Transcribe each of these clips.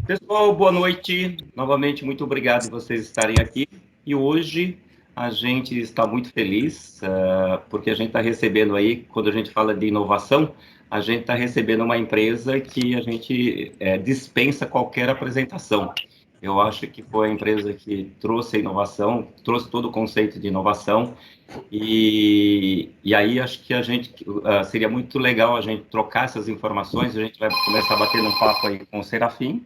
Pessoal, boa noite. Novamente, muito obrigado por vocês estarem aqui. E hoje a gente está muito feliz, porque a gente está recebendo aí, quando a gente fala de inovação, a gente está recebendo uma empresa que a gente dispensa qualquer apresentação. Eu acho que foi a empresa que trouxe a inovação, trouxe todo o conceito de inovação, e aí acho que a gente seria muito legal a gente trocar essas informações. A gente vai começar batendo um papo aí com o Serafim.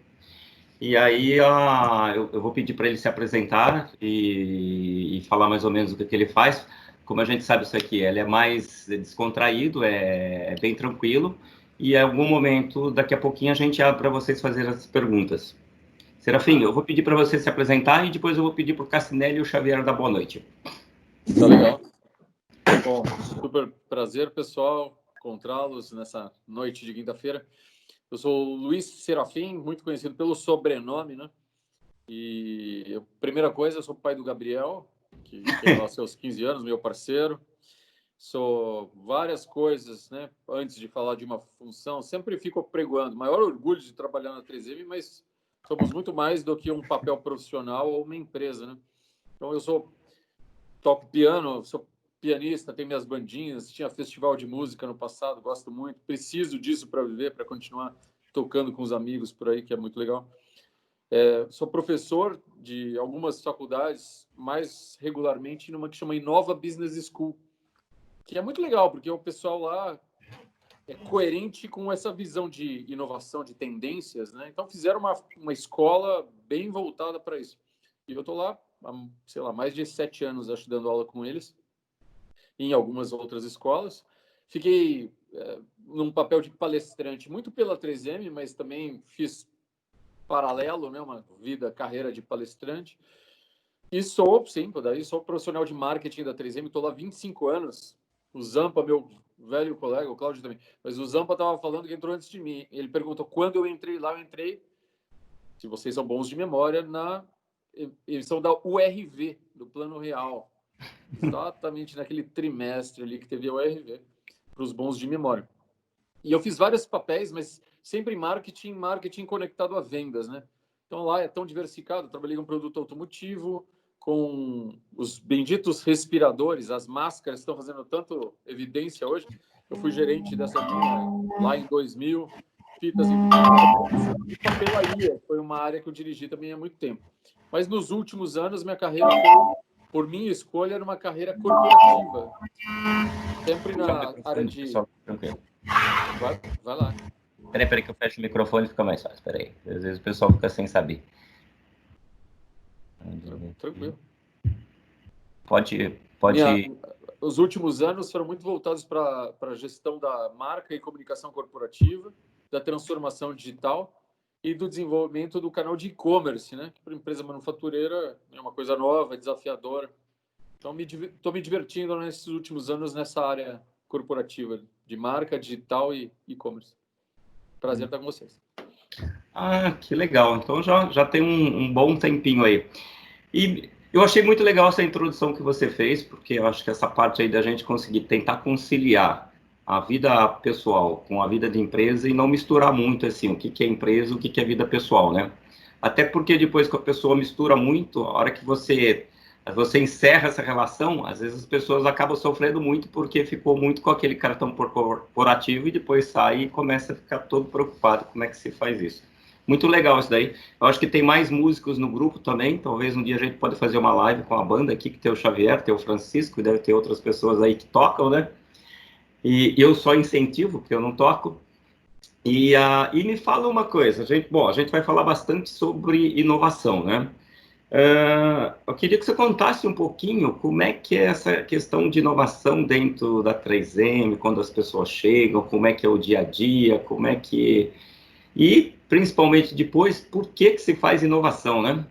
E aí eu vou pedir para ele se apresentar e falar mais ou menos o que ele faz. Como a gente sabe isso aqui, ele é mais descontraído, é bem tranquilo. E em algum momento, daqui a pouquinho, a gente abre para vocês fazerem as perguntas. Serafim, eu vou pedir para você se apresentar e depois eu vou pedir para o Cassinelli e o Xavier dar boa noite. Tá legal. Bom, super prazer, pessoal, encontrá-los nessa noite de quinta-feira. Eu sou o Luiz Serafim, muito conhecido pelo sobrenome, né? E primeira coisa, eu sou pai do Gabriel, que tem lá seus 15 anos, meu parceiro. Sou várias coisas, né? Antes de falar de uma função, sempre fico apregoando. Maior orgulho de trabalhar na 3M, mas somos muito mais do que um papel profissional ou uma empresa, né? Então, toco piano, sou pianista, tenho minhas bandinhas, tinha festival de música no passado, gosto muito, preciso disso para viver, para continuar tocando com os amigos por aí, que é muito legal. Sou professor de algumas faculdades, mais regularmente numa que chama Inova Business School, que é muito legal, porque o pessoal lá é coerente com essa visão de inovação, de tendências, né? Então fizeram uma escola bem voltada para isso. E eu estou lá há, sei lá, mais de 7 anos, acho, dando aula com eles, em algumas outras escolas. Fiquei num papel de palestrante, muito pela 3M, mas também fiz paralelo, né, uma carreira de palestrante. E sou profissional de marketing da 3M, estou lá há 25 anos. O Zampa, meu velho colega, o Cláudio também, mas o Zampa estava falando que entrou antes de mim. Ele perguntou quando eu entrei lá, eu entrei, se vocês são bons de memória, na edição da URV, do Plano Real. Exatamente naquele trimestre ali que teve a URV, para os bons de memória. E eu fiz vários papéis, mas sempre em marketing conectado a vendas, né? Então lá é tão diversificado. Eu trabalhei com produto automotivo, com os benditos respiradores, as máscaras estão fazendo tanto evidência hoje. Eu fui gerente dessa linha lá em 2000, fitas e papelaria, foi uma área que eu dirigi também há muito tempo. Mas nos últimos anos, minha carreira foi, por minha escolha, era uma carreira corporativa. Sempre na área de... Vai lá. Peraí que eu fecho o microfone e fica mais fácil. Peraí. Às vezes o pessoal fica sem saber. Tranquilo. Pode. Os últimos anos foram muito voltados para a gestão da marca e comunicação corporativa, da transformação digital e do desenvolvimento do canal de e-commerce, né? Que para empresa manufatureira é uma coisa nova, desafiadora. Então, estou me divertindo nesses últimos anos nessa área corporativa de marca, digital e e-commerce. Prazer estar com vocês. Ah, que legal. Então já tem um bom tempinho aí. E eu achei muito legal essa introdução que você fez, porque eu acho que essa parte aí da gente conseguir tentar conciliar a vida pessoal com a vida de empresa e não misturar muito, assim, o que é empresa, o que é vida pessoal, né? Até porque depois que a pessoa mistura muito, a hora que você encerra essa relação, às vezes as pessoas acabam sofrendo muito porque ficou muito com aquele cartão corporativo e depois sai e começa a ficar todo preocupado como é que se faz isso. Muito legal isso daí. Eu acho que tem mais músicos no grupo também. Talvez um dia a gente pode fazer uma live com a banda aqui, que tem o Xavier, tem o Francisco, e deve ter outras pessoas aí que tocam, né? E eu só incentivo, porque eu não toco. E me fala uma coisa, a gente vai falar bastante sobre inovação, né? Eu queria que você contasse um pouquinho como é que é essa questão de inovação dentro da 3M, quando as pessoas chegam, como é que é o dia a dia, como é que... E, principalmente depois, por que se faz inovação, né?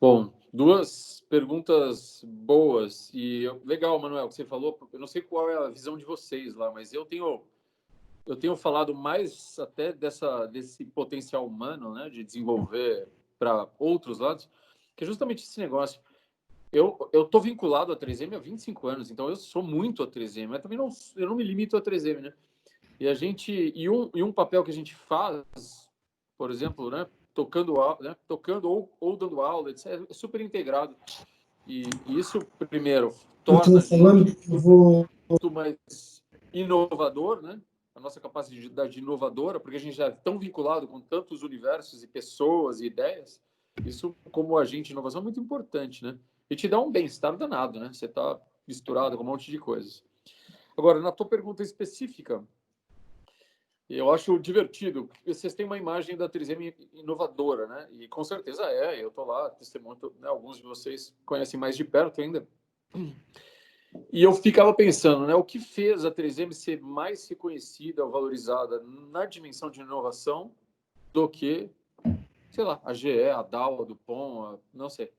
Bom, duas perguntas boas. E legal, Manuel, que você falou. Eu não sei qual é a visão de vocês lá, mas eu tenho falado mais até desse potencial humano, né, de desenvolver para outros lados, que é justamente esse negócio. Eu estou vinculado à 3M há 25 anos, então eu sou muito a 3M, mas também eu não me limito a 3M, né? E um papel que a gente faz, por exemplo, né, tocando ou dando aula, etc., é super integrado. E isso, primeiro, torna a gente muito mais inovador, né? A nossa capacidade inovadora, porque a gente já é tão vinculado com tantos universos e pessoas e ideias. Isso, como agente de inovação, é muito importante, né? E te dá um bem-estar danado, né? Você está misturado com um monte de coisas. Agora, na tua pergunta específica, eu acho divertido, porque vocês têm uma imagem da 3M inovadora, né? E com certeza eu estou lá, testemunho, né? Alguns de vocês conhecem mais de perto ainda. E eu ficava pensando, né? O que fez a 3M ser mais reconhecida ou valorizada na dimensão de inovação do que, sei lá, a GE, a Dow, a Dupont, não sei,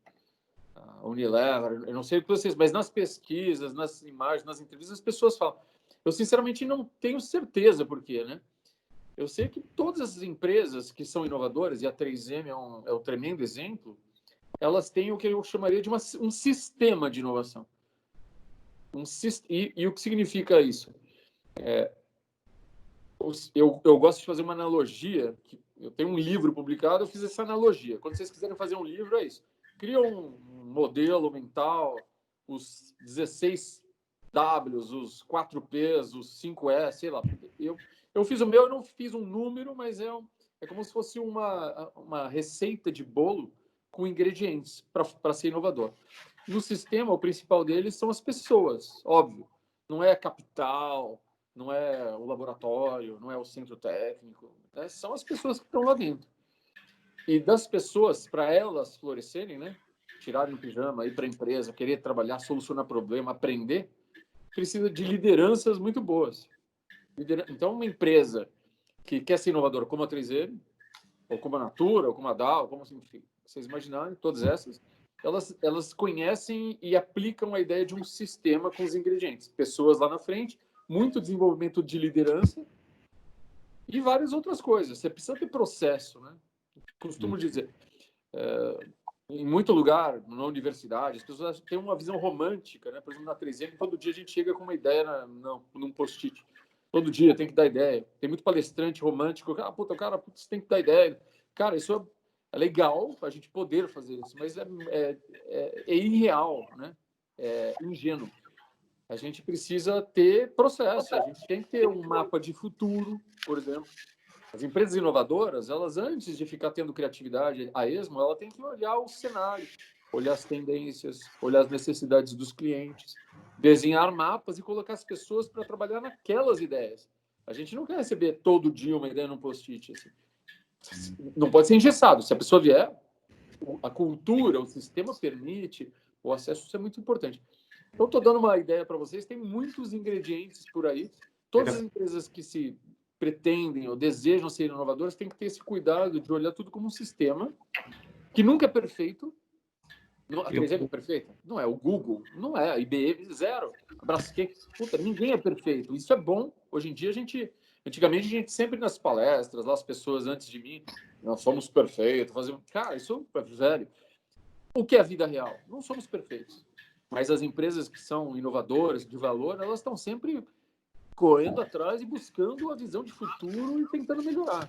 a Unilever, eu não sei o que vocês, mas nas pesquisas, nas imagens, nas entrevistas, as pessoas falam. Eu, sinceramente, não tenho certeza por quê, né? Eu sei que todas as empresas que são inovadoras, e a 3M é um tremendo exemplo, elas têm o que eu chamaria de um sistema de inovação. E o que significa isso? Eu gosto de fazer uma analogia. Eu tenho um livro publicado, eu fiz essa analogia. Quando vocês quiserem fazer um livro, é isso. Cria um modelo mental, os 16 Ws, os 4 Ps, os 5 S, sei lá. Eu fiz o meu, eu não fiz um número, mas é como se fosse uma receita de bolo com ingredientes para ser inovador. No sistema, o principal deles são as pessoas, óbvio. Não é capital, não é o laboratório, não é o centro técnico, né? São as pessoas que estão lá dentro. E das pessoas, para elas florescerem, né? Tirarem o pijama, ir para a empresa, querer trabalhar, solucionar problema, aprender, precisa de lideranças muito boas. Então, uma empresa que quer ser inovadora como a 3M, ou como a Natura, ou como a Dow, como enfim, vocês imaginarem, todas essas, elas conhecem e aplicam a ideia de um sistema com os ingredientes. Pessoas lá na frente, muito desenvolvimento de liderança e várias outras coisas. Você precisa ter processo, né? Costumo dizer, em muito lugar, na universidade, as pessoas têm uma visão romântica, né? Por exemplo, na 3M, todo dia a gente chega com uma ideia num post-it. Todo dia tem que dar ideia. Tem muito palestrante romântico. Você tem que dar ideia. Cara, isso é legal a gente poder fazer isso, mas é irreal, né? É ingênuo. A gente precisa ter processo. A gente tem que ter um mapa de futuro, por exemplo. As empresas inovadoras, elas antes de ficar tendo criatividade a esmo, ela tem que olhar o cenário, olhar as tendências, olhar as necessidades dos clientes, desenhar mapas e colocar as pessoas para trabalhar naquelas ideias. A gente não quer receber todo dia uma ideia num post-it. Assim. Não pode ser engessado. Se a pessoa vier, a cultura, o sistema permite, o acesso, isso é muito importante. Então, estou dando uma ideia para vocês. Tem muitos ingredientes por aí. Todas as empresas que se pretendem ou desejam ser inovadoras têm que ter esse cuidado de olhar tudo como um sistema que nunca é perfeito. A 3M é perfeita? Não é. O Google não é. A IBM, zero. A Braskem, ninguém é perfeito. Isso é bom. Hoje em dia, antigamente, a gente sempre nas palestras, lá as pessoas antes de mim, nós somos perfeitos. Cara, isso é velho. O que é a vida real? Não somos perfeitos. Mas as empresas que são inovadoras, de valor, elas estão sempre correndo atrás e buscando a visão de futuro e tentando melhorar.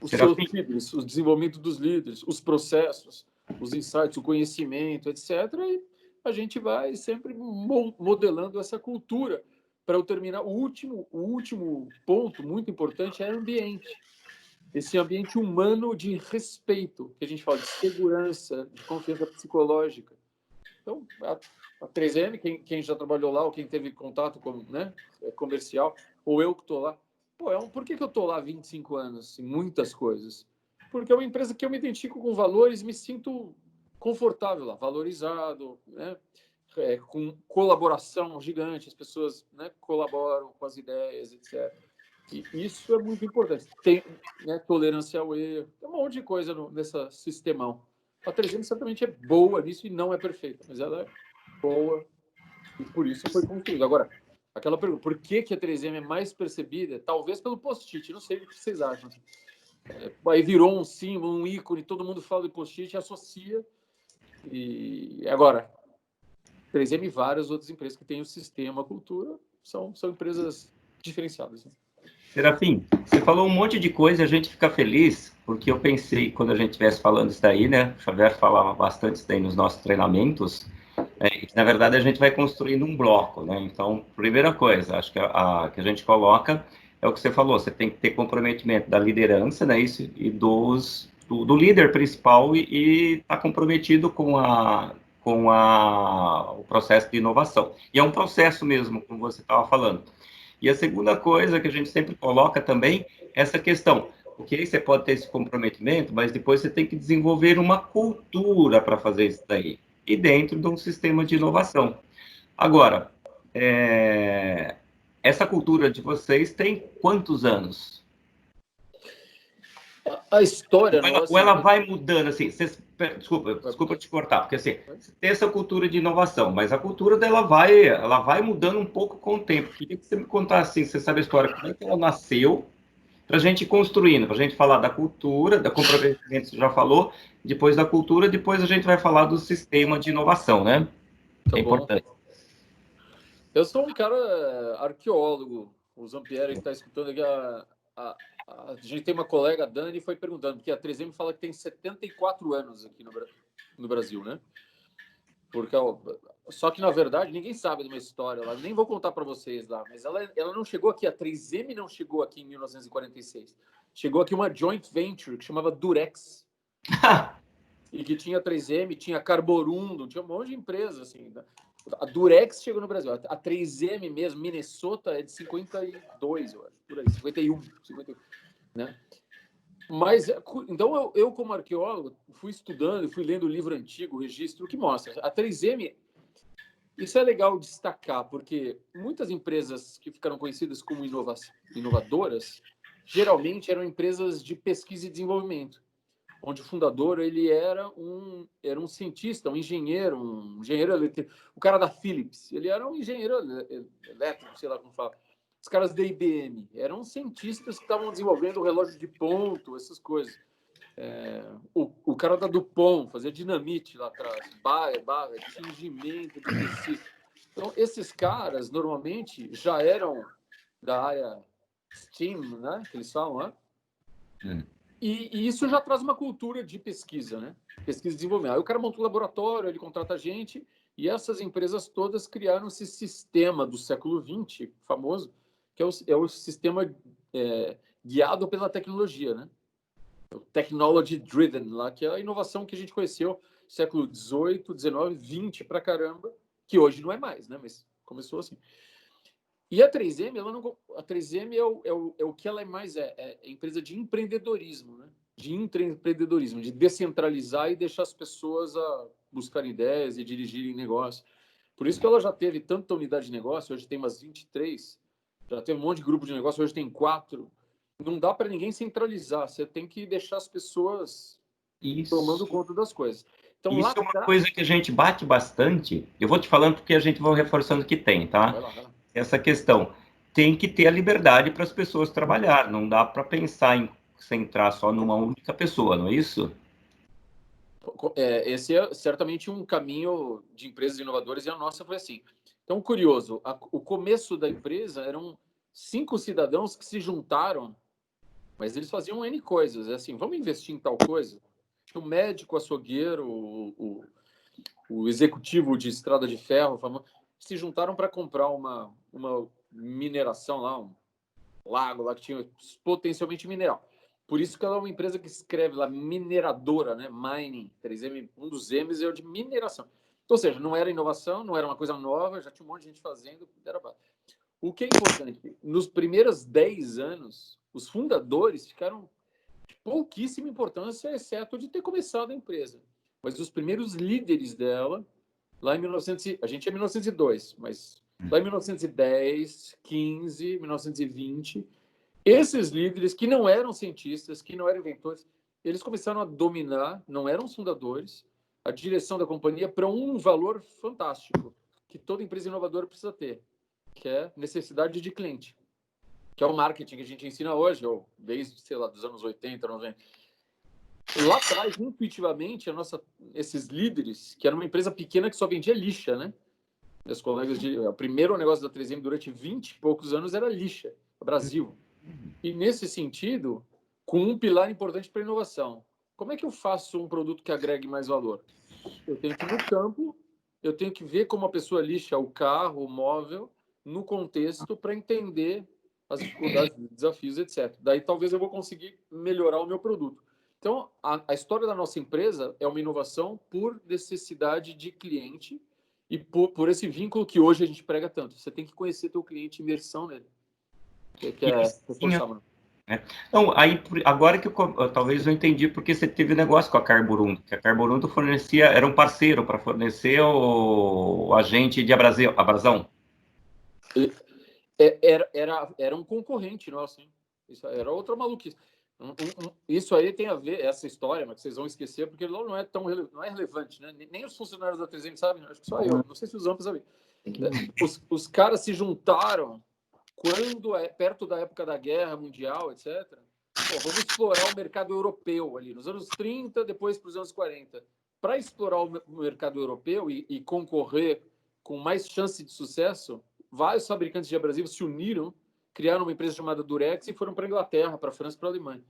Os seus líderes, o desenvolvimento dos líderes, os processos, os insights, o conhecimento, etc. E a gente vai sempre modelando essa cultura. Para eu terminar, o último ponto muito importante é ambiente. Esse ambiente humano de respeito, que a gente fala de segurança, de confiança psicológica. Então, a 3M, quem já trabalhou lá, ou quem teve contato com, né, comercial, ou eu que estou lá, por que eu estou lá há 25 anos em muitas coisas? Porque é uma empresa que eu me identifico com valores, me sinto confortável lá, valorizado, né, com colaboração gigante, as pessoas, né, colaboram com as ideias, etc. E isso é muito importante. Tem, né, tolerância ao erro, tem um monte de coisa nesse sistemão. A 3M certamente é boa nisso e não é perfeita, mas ela é boa e por isso foi construída. Agora, aquela pergunta, por que a 3M é mais percebida? Talvez pelo post-it, não sei o que vocês acham. Aí virou um símbolo, um ícone, todo mundo fala de post-it, associa. E agora, 3M e várias outras empresas que têm o sistema, a cultura, são empresas diferenciadas. Né? Serafim, você falou um monte de coisa e a gente fica feliz, porque eu pensei, quando a gente estivesse falando isso daí, né? O Xavier falava bastante isso daí nos nossos treinamentos, que, na verdade, a gente vai construindo um bloco, né? Então, primeira coisa, acho que que a gente coloca é o que você falou, você tem que ter comprometimento da liderança, né? Isso, e do líder principal e estar comprometido o processo de inovação. E é um processo mesmo, como você estava falando. E a segunda coisa que a gente sempre coloca também é essa questão. Porque aí você pode ter esse comprometimento, mas depois você tem que desenvolver uma cultura para fazer isso daí. E dentro de um sistema de inovação. Agora, essa cultura de vocês tem quantos anos? A história Ou nossa... ela vai mudando, assim, desculpa te cortar, porque assim, você tem essa cultura de inovação, mas a cultura dela ela vai mudando um pouco com o tempo. Queria que você me contasse, assim, você sabe a história, como é que ela nasceu, para a gente ir construindo, para a gente falar da cultura, da comprometimento que você já falou, depois da cultura, depois a gente vai falar do sistema de inovação, né? Tá É bom. importante. Eu sou um cara arqueólogo. O Zampieri que está escutando aqui, a gente tem uma colega, a Dani, foi perguntando, porque a 3M fala que tem 74 anos aqui no Brasil, né? Porque, só que, na verdade, ninguém sabe de uma história lá. Nem vou contar para vocês lá, mas ela não chegou aqui, a 3M não chegou aqui em 1946. Chegou aqui uma joint venture que chamava Durex. E que tinha 3M, tinha Carborundum, tinha um monte de empresas, assim. A Durex chegou no Brasil. A 3M mesmo, Minnesota, é de 52, eu acho, por aí, 51, né? Mas, então, eu como arqueólogo, fui estudando, fui lendo o livro antigo, o registro, que mostra. A 3M, isso é legal destacar, porque muitas empresas que ficaram conhecidas como inovadoras, geralmente eram empresas de pesquisa e desenvolvimento, onde o fundador ele era um cientista, um engenheiro elétrico, o cara da Philips, ele era um engenheiro elétrico, sei lá como fala. Os caras da IBM eram cientistas que estavam desenvolvendo o relógio de ponto, essas coisas. O cara da Dupont fazia dinamite lá atrás, barra, tingimento de tecido. Então, esses caras, normalmente, já eram da área STEAM, né, que eles falam, né? E isso já traz uma cultura de pesquisa, né? Pesquisa e desenvolvimento. Aí o cara monta um laboratório, ele contrata a gente, e essas empresas todas criaram esse sistema do século XX, famoso, que é o sistema guiado pela tecnologia, né? O technology driven, lá, que é a inovação que a gente conheceu século XVIII, XIX, XX pra caramba, que hoje não é mais, né? Mas começou assim. E a 3M, a 3M é o que ela é mais, é empresa de empreendedorismo, né? De empreendedorismo, de descentralizar e deixar as pessoas a buscar ideias e dirigirem negócio. Por isso que ela já teve tanta unidade de negócio, hoje tem umas 23, já teve um monte de grupo de negócio, hoje tem 4. Não dá para ninguém centralizar, você tem que deixar as pessoas tomando conta das coisas. Então, Isso é uma coisa que a gente bate bastante. Eu vou te falando porque a gente vai reforçando que tem, tá? Vai lá. Essa questão. Tem que ter a liberdade para as pessoas trabalhar. Não dá para pensar em centrar só numa única pessoa, não é isso? Esse é certamente um caminho de empresas inovadoras e a nossa foi assim. Então, curioso, o começo da empresa eram 5 cidadãos que se juntaram, mas eles faziam N coisas. É assim, vamos investir em tal coisa? Tinha um médico açougueiro, o executivo de estrada de ferro, se juntaram para comprar uma mineração lá, um lago lá que tinha potencialmente mineral. Por isso que ela é uma empresa que escreve lá mineradora, né? Mining, 3M, um dos M's é o de mineração. Então, ou seja, não era inovação, não era uma coisa nova, já tinha um monte de gente fazendo. O que é importante? Nos primeiros 10 anos, os fundadores ficaram de pouquíssima importância, exceto de ter começado a empresa. Mas os primeiros líderes dela, lá em 1900, a gente é 1902, mas lá em 1910, 15, 1920, esses líderes que não eram cientistas, que não eram inventores, eles começaram a dominar, não eram fundadores, a direção da companhia para um valor fantástico que toda empresa inovadora precisa ter, que é necessidade de cliente, que é o marketing que a gente ensina hoje, ou desde, sei lá, dos anos 80, 90. Lá atrás, intuitivamente, esses líderes, que era uma empresa pequena que só vendia lixa, né? Meus colegas o primeiro negócio da 3M durante 20 e poucos anos era lixa, Brasil. E nesse sentido, com um pilar importante para a inovação. Como é que eu faço um produto que agregue mais valor? Eu tenho que ir no campo, eu tenho que ver como a pessoa lixa o carro, o móvel, no contexto, para entender as dificuldades, desafios, etc. Daí talvez eu vou conseguir melhorar o meu produto. Então, a história da nossa empresa é uma inovação por necessidade de cliente e por esse vínculo que hoje a gente prega tanto. Você tem que conhecer teu cliente, imersão nele, que E é sim, reforçar, mano. né? Então, aí, agora que talvez eu entendi porque você teve negócio com a Carburundo, que a Carburundo fornecia, era um parceiro para fornecer o agente de abrasão. Era um concorrente nosso, hein? Isso era outra maluquice. Isso aí tem a ver, essa história, mas vocês vão esquecer, porque não é tão não é relevante, né? Nem os funcionários da 3M sabem, acho que só eu. Não sei se os amplos sabem. Os caras se juntaram quando, perto da época da Guerra Mundial, etc. Pô, vamos explorar o mercado europeu ali, nos anos 30, depois para os anos 40. Para explorar o mercado europeu e concorrer com mais chance de sucesso, vários fabricantes de abrasivos se uniram, criaram uma empresa chamada Durex e foram para a Inglaterra, para a França e para a Alemanha.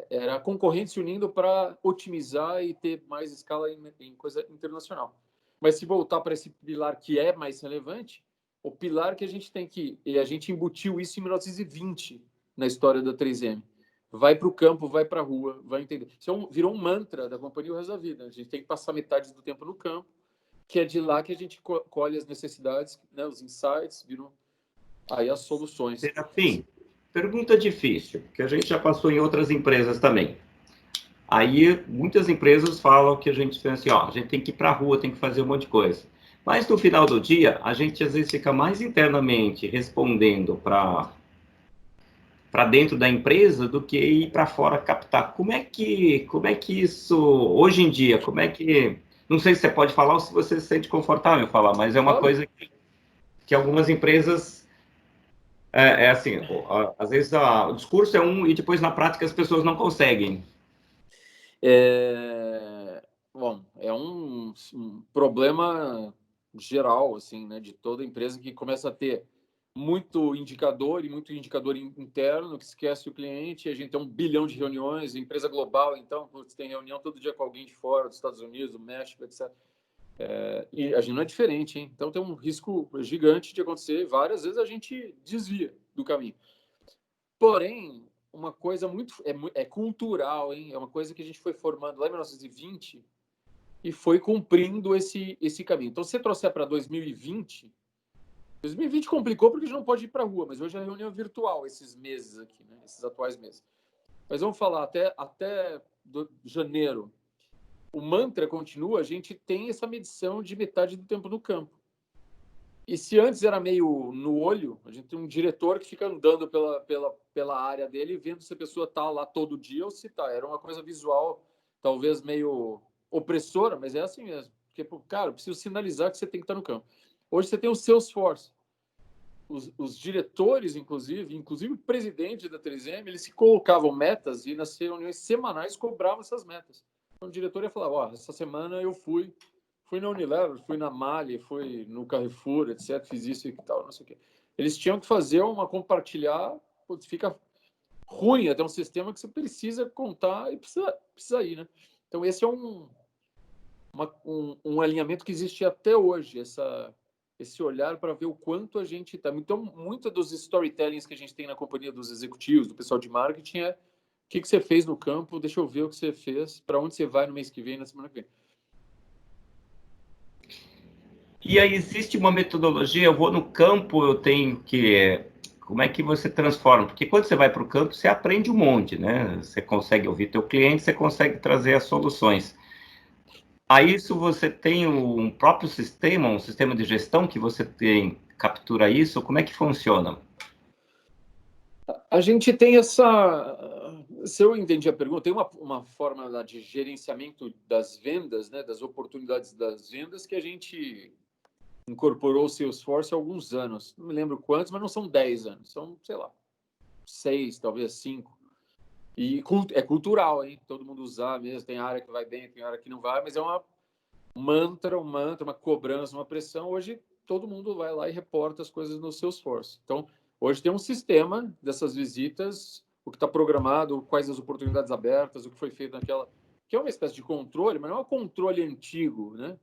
Era a concorrente se unindo para otimizar e ter mais escala em coisa internacional. Mas se voltar para esse pilar que é mais relevante, o pilar que a gente tem que... E a gente embutiu isso em 1920 na história da 3M. Vai para o campo, vai para a rua, vai entender. Isso virou um mantra da companhia o resto da vida. A gente tem que passar metade do tempo no campo, que é de lá que a gente colhe as necessidades, né, os insights, viram aí as soluções. Serafim, pergunta difícil, que a gente já passou em outras empresas também. Aí, muitas empresas falam que a gente pensa assim, ó, a gente tem que ir para a rua, tem que fazer um monte de coisa. Mas no final do dia, a gente às vezes fica mais internamente respondendo para dentro da empresa do que ir para fora captar. Como é que isso hoje em dia, como é que não sei se você pode falar ou se você se sente confortável em falar, mas é uma coisa que algumas empresas assim, às vezes o discurso é um e depois na prática as pessoas não conseguem. Bom, é um problema geral, assim, né, de toda empresa que começa a ter muito indicador e muito indicador interno que esquece o cliente. A gente tem 1 bilhão de reuniões, empresa global, então você tem reunião todo dia com alguém de fora, dos Estados Unidos, do México, etc. E a gente não é diferente, hein? Então tem um risco gigante de acontecer. Várias vezes a gente desvia do caminho. Porém, uma coisa muito é cultural, hein? É uma coisa que a gente foi formando lá em 1920 e foi cumprindo esse caminho. Então, se você trouxer para 2020 complicou porque a gente não pode ir para a rua, mas hoje a reunião é virtual esses meses aqui, né? Esses atuais meses. Mas vamos falar até janeiro. O mantra continua, a gente tem essa medição de metade do tempo no campo. E se antes era meio no olho, a gente tem um diretor que fica andando pela área dele, vendo se a pessoa está lá todo dia ou se está. Era uma coisa visual, talvez meio opressora, mas é assim mesmo. Porque, cara, eu preciso sinalizar que você tem que estar no campo. Hoje você tem o Salesforce. Os diretores, inclusive o presidente da 3M, eles se colocavam metas e nas reuniões semanais cobravam essas metas. Então, o diretor ia falar, ó, essa semana eu fui na Unilever, fui na Mali, fui no Carrefour, etc, fiz isso e tal, não sei o quê. Eles tinham que fazer compartilhar, fica ruim até um sistema que você precisa contar e precisa ir, né? Então, esse é um alinhamento que existe até hoje, esse olhar para ver o quanto a gente está. Então, muitos dos storytellings que a gente tem na companhia dos executivos, do pessoal de marketing, o que você fez no campo, deixa eu ver o que você fez, para onde você vai no mês que vem, na semana que vem. E aí existe uma metodologia, eu vou no campo, eu tenho que... Como é que você transforma? Porque quando você vai para o campo, você aprende um monte, né? Você consegue ouvir teu cliente, você consegue trazer as soluções. A isso você tem um próprio sistema, um sistema de gestão que você captura isso? Como é que funciona? A gente tem se eu entendi a pergunta, tem uma forma de gerenciamento das vendas, né, das oportunidades das vendas que a gente incorporou o Salesforce há alguns anos. Não me lembro quantos, mas não são 10 anos. São, sei lá, 6, talvez 5. E é cultural, hein? Todo mundo usar mesmo. Tem área que vai bem, tem área que não vai, mas é um mantra, uma cobrança, uma pressão. Hoje, todo mundo vai lá e reporta as coisas no Salesforce. Então, Hoje tem um sistema dessas visitas, o que está programado, quais as oportunidades abertas, o que foi feito naquela... Que é uma espécie de controle, mas não é um controle antigo, né?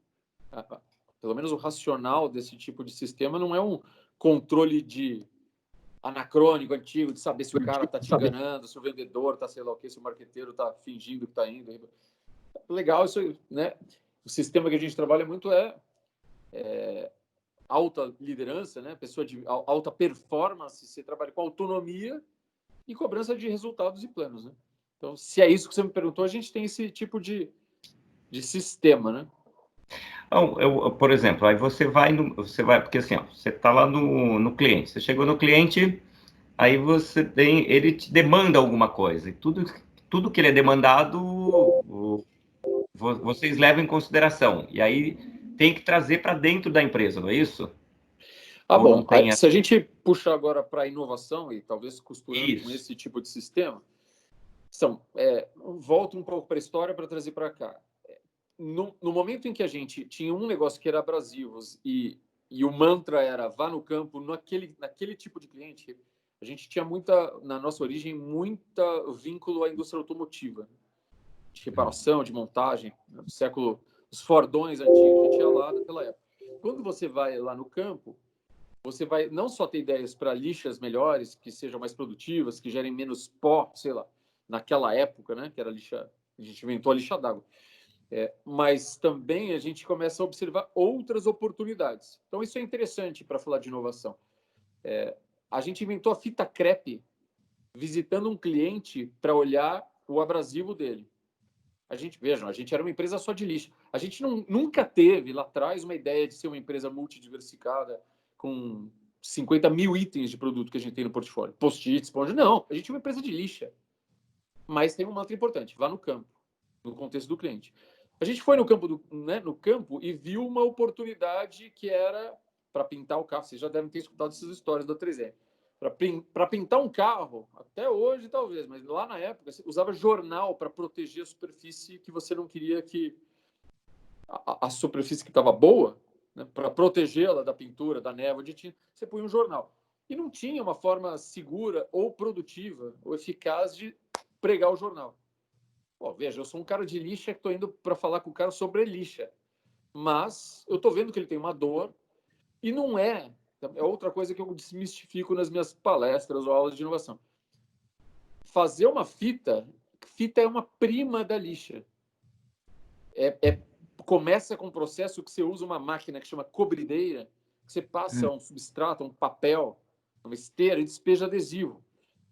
Pelo menos o racional desse tipo de sistema não é um controle de anacrônico, antigo, de saber se o cara está te enganando, se o vendedor está, sei lá o quê, se o marqueteiro está fingindo que está indo. Legal isso, né? O sistema que a gente trabalha muito é alta liderança, né? Pessoa de alta performance, você trabalha com autonomia e cobrança de resultados e planos, né? Então, se é isso que você me perguntou, a gente tem esse tipo de sistema, né? Então, por exemplo, aí você vai, porque assim, ó, você está lá no cliente, você chegou no cliente, aí ele te demanda alguma coisa, e tudo que ele é demandado, vocês levam em consideração, e aí tem que trazer para dentro da empresa, não é isso? Ou não Bom, tem se a gente puxar agora para a inovação e talvez costurando com isso? esse tipo de sistema, volto um pouco para a história para trazer para cá. No momento em que a gente tinha um negócio que era abrasivos e o mantra era vá no campo, naquele tipo de cliente, a gente tinha na nossa origem, muita vínculo à indústria automotiva, de reparação, de montagem, do século, os Fordões antigos, a gente ia lá naquela época. Quando você vai lá no campo, você vai não só ter ideias para lixas melhores, que sejam mais produtivas, que gerem menos pó, sei lá, naquela época, né, que era lixa, a gente inventou a lixa d'água. Mas também a gente começa a observar outras oportunidades. Então, isso é interessante para falar de inovação. A gente inventou a fita crepe visitando um cliente para olhar o abrasivo dele. Vejam, a gente era uma empresa só de lixo. A gente nunca teve lá atrás uma ideia de ser uma empresa multidiversificada com 50 mil itens de produto que a gente tem no portfólio. Post-it, esponja. Não, a gente é uma empresa de lixa. Mas tem um mantra importante, vá no campo, no contexto do cliente. A gente foi no campo e viu uma oportunidade que era para pintar o carro. Vocês já devem ter escutado essas histórias da 3M. Para pintar um carro, até hoje talvez, mas lá na época, você usava jornal para proteger a superfície que você não queria que... A superfície que estava boa, né, para protegê-la da pintura, da névoa, de tinta, você põe um jornal. E não tinha uma forma segura ou produtiva ou eficaz de pregar o jornal. Pô, veja, eu sou um cara de lixa que estou indo para falar com o cara sobre lixa. Mas eu estou vendo que ele tem uma dor e não é... É outra coisa que eu desmistifico nas minhas palestras ou aulas de inovação. Fazer uma fita é uma prima da lixa. Começa com um processo que você usa uma máquina que chama cobrideira, que você passa um substrato, um papel, uma esteira e despeja adesivo.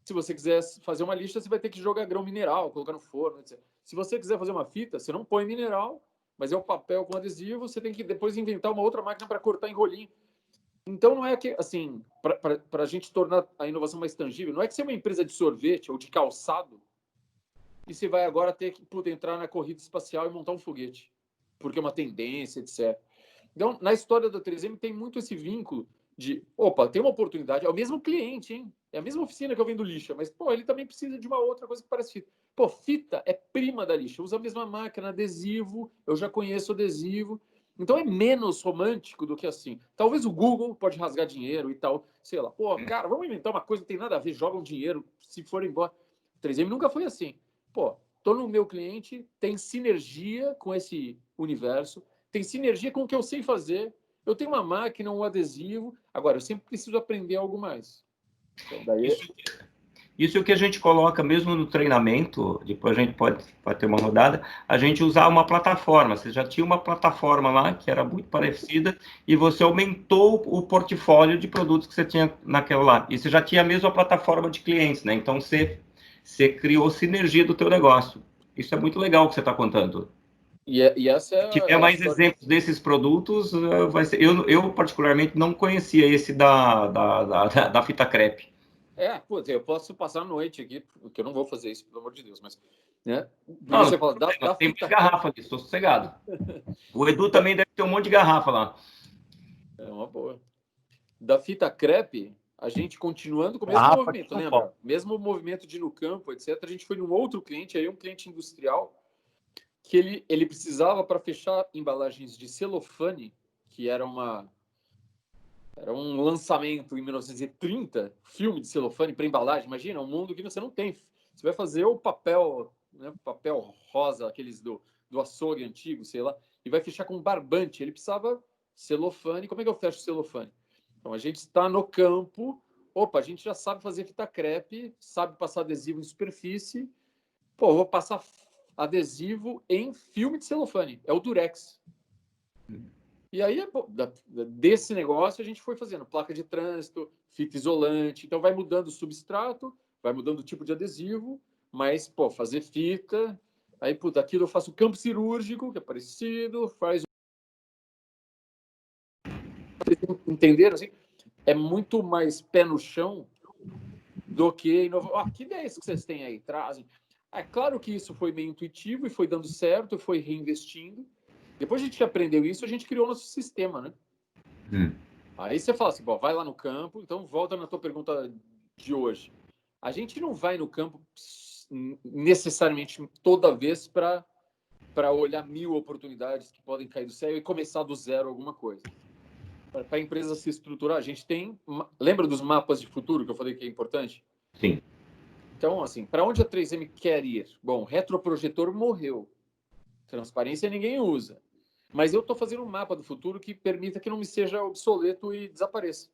Se você quiser fazer uma lixa, você vai ter que jogar grão mineral, colocar no forno, etc. Se você quiser fazer uma fita, você não põe mineral, mas é o papel com adesivo, você tem que depois inventar uma outra máquina para cortar em rolinho. Então, não é que, assim, para a gente tornar a inovação mais tangível, não é que você é uma empresa de sorvete ou de calçado e você vai agora ter que entrar na corrida espacial e montar um foguete, porque é uma tendência, etc. Então, na história da 3M tem muito esse vínculo de, opa, tem uma oportunidade, é o mesmo cliente, hein? É a mesma oficina que eu vendo lixa, mas, pô, ele também precisa de uma outra coisa que parece fita. Pô, fita é prima da lixa, usa a mesma máquina, adesivo, eu já conheço adesivo. Então é menos romântico do que assim. Talvez o Google pode rasgar dinheiro e tal, sei lá. Pô, cara, vamos inventar uma coisa que tem nada a ver, jogam dinheiro, se for embora. 3M nunca foi assim. Pô, tô no meu cliente, tem sinergia com esse universo, tem sinergia com o que eu sei fazer. Eu tenho uma máquina, um adesivo. Agora, eu sempre preciso aprender algo mais. Então, daí... Isso é o que a gente coloca mesmo no treinamento, depois a gente pode ter uma rodada, a gente usar uma plataforma. Você já tinha uma plataforma lá que era muito parecida e você aumentou o portfólio de produtos que você tinha naquela lá. E você já tinha a mesma plataforma de clientes, né? Então você criou sinergia do teu negócio. Isso é muito legal que você está contando. E essa Se tiver é a mais história. exemplos desses produtos, vai ser. Eu particularmente não conhecia esse da fita crepe. Putz, eu posso passar a noite aqui, porque eu não vou fazer isso, pelo amor de Deus, mas, né? Porque Não, não você tem fala problema, da tem mais fita crepe. garrafa aqui, estou sossegado. O Edu também deve ter um monte de garrafa lá. É uma boa. Da fita crepe, a gente continuando com o mesmo Garrafa aqui movimento, não pode. lembra? Mesmo movimento de ir no campo, etc. A gente foi num outro cliente, aí um cliente industrial, que ele precisava para fechar embalagens de celofane, que era Era um lançamento em 1930, filme de celofane para embalagem. Imagina, um mundo que você não tem. Você vai fazer o papel, né, papel rosa, aqueles do açougue antigo, sei lá, e vai fechar com barbante. Ele precisava celofane. Como é que eu fecho celofane? Então, a gente está no campo. Opa, a gente já sabe fazer fita crepe, sabe passar adesivo em superfície. Pô, vou passar adesivo em filme de celofane. É o Durex. E aí, desse negócio, a gente foi fazendo placa de trânsito, fita isolante. Então, vai mudando o substrato, vai mudando o tipo de adesivo, mas, pô, fazer fita. Aí, puta, aquilo eu faço campo cirúrgico, que é parecido, faz. Entenderam? Assim, é muito mais pé no chão do que inovação. Que ideias que vocês têm aí? Trazem. É claro que isso foi meio intuitivo e foi dando certo, foi reinvestindo. Depois a gente aprendeu isso, a gente criou nosso sistema, né? Aí você fala assim, bom, vai lá no campo. Então, volta na tua pergunta de hoje. A gente não vai no campo necessariamente toda vez para olhar 1000 oportunidades que podem cair do céu e começar do zero alguma coisa. Para a empresa se estruturar, a gente tem... Lembra dos mapas de futuro que eu falei que é importante? Sim. Então, assim, para onde a 3M quer ir? Bom, retroprojetor morreu. Transparência ninguém usa. Mas eu estou fazendo um mapa do futuro que permita que não me seja obsoleto e desapareça.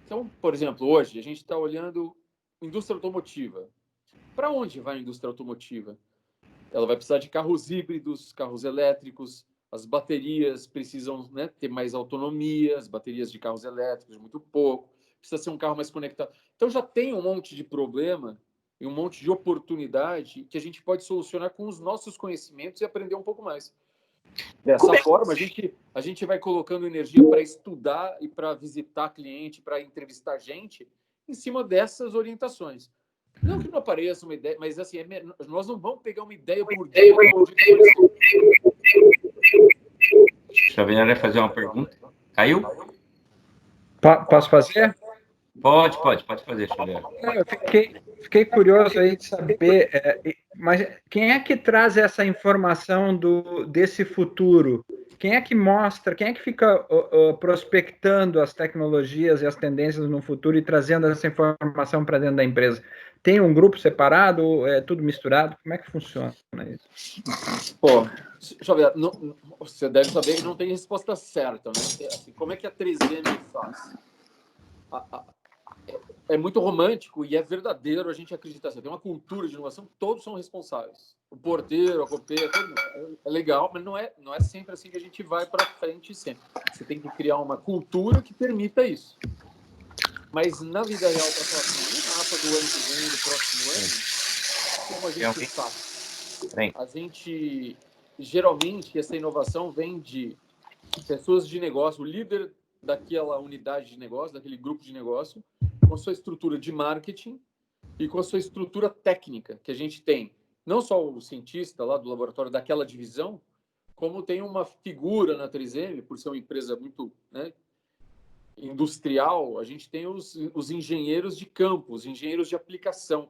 Então, por exemplo, hoje a gente está olhando indústria automotiva. Para onde vai a indústria automotiva? Ela vai precisar de carros híbridos, carros elétricos, as baterias precisam, né, ter mais autonomia, as baterias de carros elétricos, muito pouco, precisa ser um carro mais conectado. Então já tem um monte de problema e um monte de oportunidade que a gente pode solucionar com os nossos conhecimentos e aprender um pouco mais. Dessa forma, a gente vai colocando energia para estudar e para visitar cliente, para entrevistar gente, em cima dessas orientações. Não que não apareça uma ideia, mas assim, nós não vamos pegar uma ideia por dia. Xavier vai fazer uma pergunta. Caiu? Posso fazer? Pode fazer, Xavier. Eu fiquei curioso aí de saber, mas quem é que traz essa informação desse futuro? Quem é que mostra, quem é que fica prospectando as tecnologias e as tendências no futuro e trazendo essa informação para dentro da empresa? Tem um grupo separado? É tudo misturado? Como é que funciona isso? Pô, Xavier, você deve saber que não tem resposta certa, né? Assim, como é que a 3M faz? É muito romântico e é verdadeiro a gente acreditar. Você tem uma cultura de inovação, todos são responsáveis. O porteiro, a copeira, todo mundo. É legal, mas não é sempre assim que a gente vai para frente sempre. Você tem que criar uma cultura que permita isso. Mas na vida real, para falar assim, no mapa do ano que vem, do próximo ano, como a gente faz? A gente, geralmente, essa inovação vem de pessoas de negócio, o líder daquela unidade de negócio, daquele grupo de negócio, com a sua estrutura de marketing e com a sua estrutura técnica, que a gente tem. Não só o cientista lá do laboratório daquela divisão, como tem uma figura na 3M, por ser uma empresa muito, né, industrial, a gente tem os engenheiros de campo, os engenheiros de aplicação.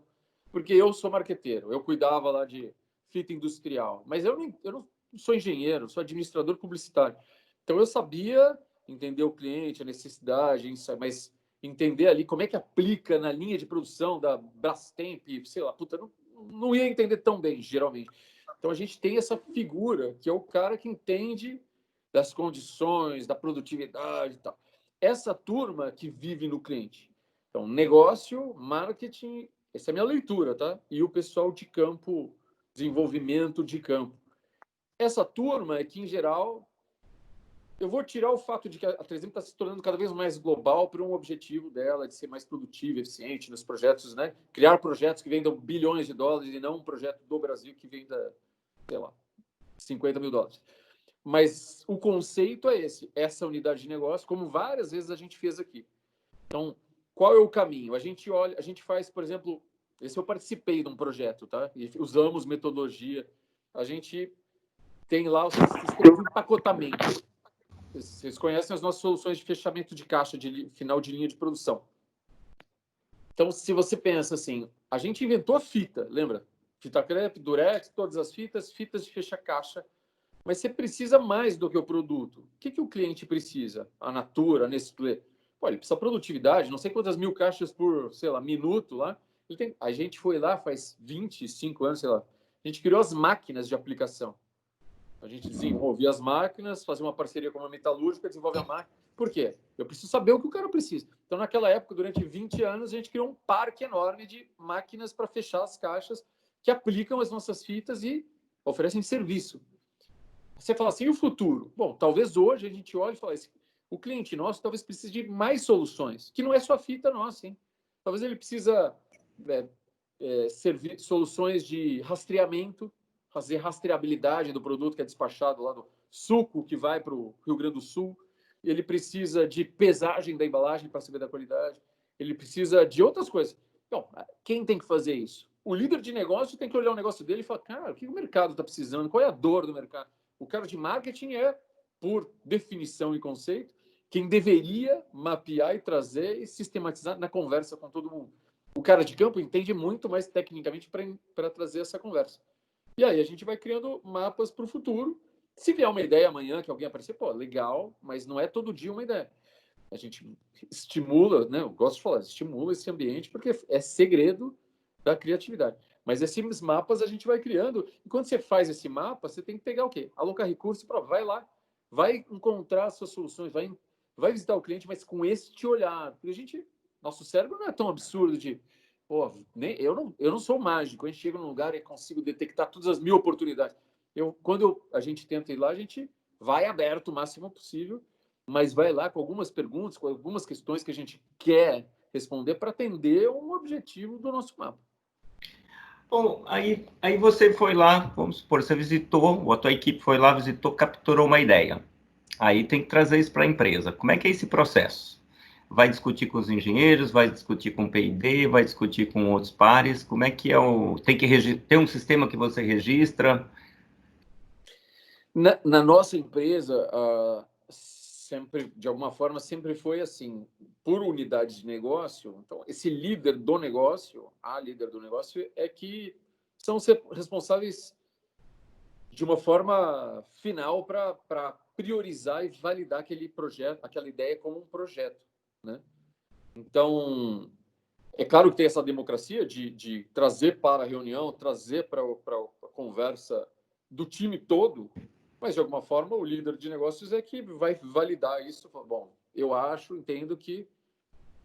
Porque eu sou marqueteiro, eu cuidava lá de fita industrial, mas eu não sou engenheiro, sou administrador publicitário. Então eu sabia entender o cliente, a necessidade, mas entender ali como é que aplica na linha de produção da Brastemp, sei lá, puta, não ia entender tão bem, geralmente. Então a gente tem essa figura que é o cara que entende das condições, da produtividade e tal. Essa turma que vive no cliente. Então, negócio, marketing, essa é a minha leitura, tá? E o pessoal de campo, desenvolvimento de campo. Essa turma é que, em geral, eu vou tirar o fato de que a 3M está se tornando cada vez mais global para um objetivo dela de ser mais produtiva, eficiente nos projetos, né? Criar projetos que vendam bilhões de dólares e não um projeto do Brasil que venda, sei lá, 50 mil dólares. Mas o conceito é esse, essa unidade de negócio, como várias vezes a gente fez aqui. Então, qual é o caminho? A gente olha, a gente faz, por exemplo, esse eu participei de um projeto, tá? E usamos metodologia. A gente tem lá o sistema de empacotamento. Vocês conhecem as nossas soluções de fechamento de caixa de final de linha de produção. Então, se você pensa assim, a gente inventou a fita, lembra? Fita crepe, durex, todas as fitas de fechar caixa. Mas você precisa mais do que o produto. O que o cliente precisa? A Natura, a Nestlé. Pô, ele precisa de produtividade, não sei quantas mil caixas por, sei lá, minuto lá. A gente foi lá faz 25 anos, sei lá. A gente criou as máquinas de aplicação. A gente desenvolvia as máquinas, fazia uma parceria com uma metalúrgica, desenvolve a máquina. Por quê? Eu preciso saber o que o cara precisa. Então, naquela época, durante 20 anos, a gente criou um parque enorme de máquinas para fechar as caixas que aplicam as nossas fitas e oferecem serviço. Você fala assim, e o futuro? Bom, talvez hoje a gente olhe e fale assim, o cliente nosso talvez precise de mais soluções, que não é só a fita nossa, hein? Talvez ele precisa servir soluções de rastreamento, fazer rastreabilidade do produto que é despachado lá do suco que vai para o Rio Grande do Sul. Ele precisa de pesagem da embalagem para saber da qualidade. Ele precisa de outras coisas. Então, quem tem que fazer isso? O líder de negócio tem que olhar o negócio dele e falar, cara, o que o mercado está precisando? Qual é a dor do mercado? O cara de marketing é, por definição e conceito, quem deveria mapear e trazer e sistematizar na conversa com todo mundo. O cara de campo entende muito mais tecnicamente para trazer essa conversa. E aí a gente vai criando mapas para o futuro. Se vier uma ideia amanhã que alguém aparecer, pô, legal, mas não é todo dia uma ideia. A gente estimula, né? Eu gosto de falar, estimula esse ambiente porque é segredo da criatividade. Mas esses mapas a gente vai criando. E quando você faz esse mapa, você tem que pegar o quê? Alocar recursos para vai lá, vai encontrar as suas soluções, vai visitar o cliente, mas com este olhar. Porque nosso cérebro não é tão absurdo de, pô, eu não sou mágico. A gente chega num lugar e consigo detectar todas as 1000 oportunidades. Quando a gente tenta ir lá, a gente vai aberto o máximo possível, mas vai lá com algumas perguntas, com algumas questões que a gente quer responder para atender um objetivo do nosso mapa. Bom, aí você foi lá, vamos supor, você visitou, ou a tua equipe foi lá, visitou, capturou uma ideia. Aí tem que trazer isso para a empresa. Como é que é esse processo? Vai discutir com os engenheiros, vai discutir com o P&D, vai discutir com outros pares? Como é que é tem que ter um sistema que você registra? Na nossa empresa, sempre, de alguma forma, sempre foi assim, por unidade de negócio. Então, esse líder do negócio, a líder do negócio, é que são responsáveis de uma forma final para priorizar e validar aquele projeto, aquela ideia como um projeto, né? Então, é claro que tem essa democracia de trazer para a reunião, trazer para a conversa do time todo, mas, de alguma forma, o líder de negócios é que vai validar isso. Bom, eu entendo que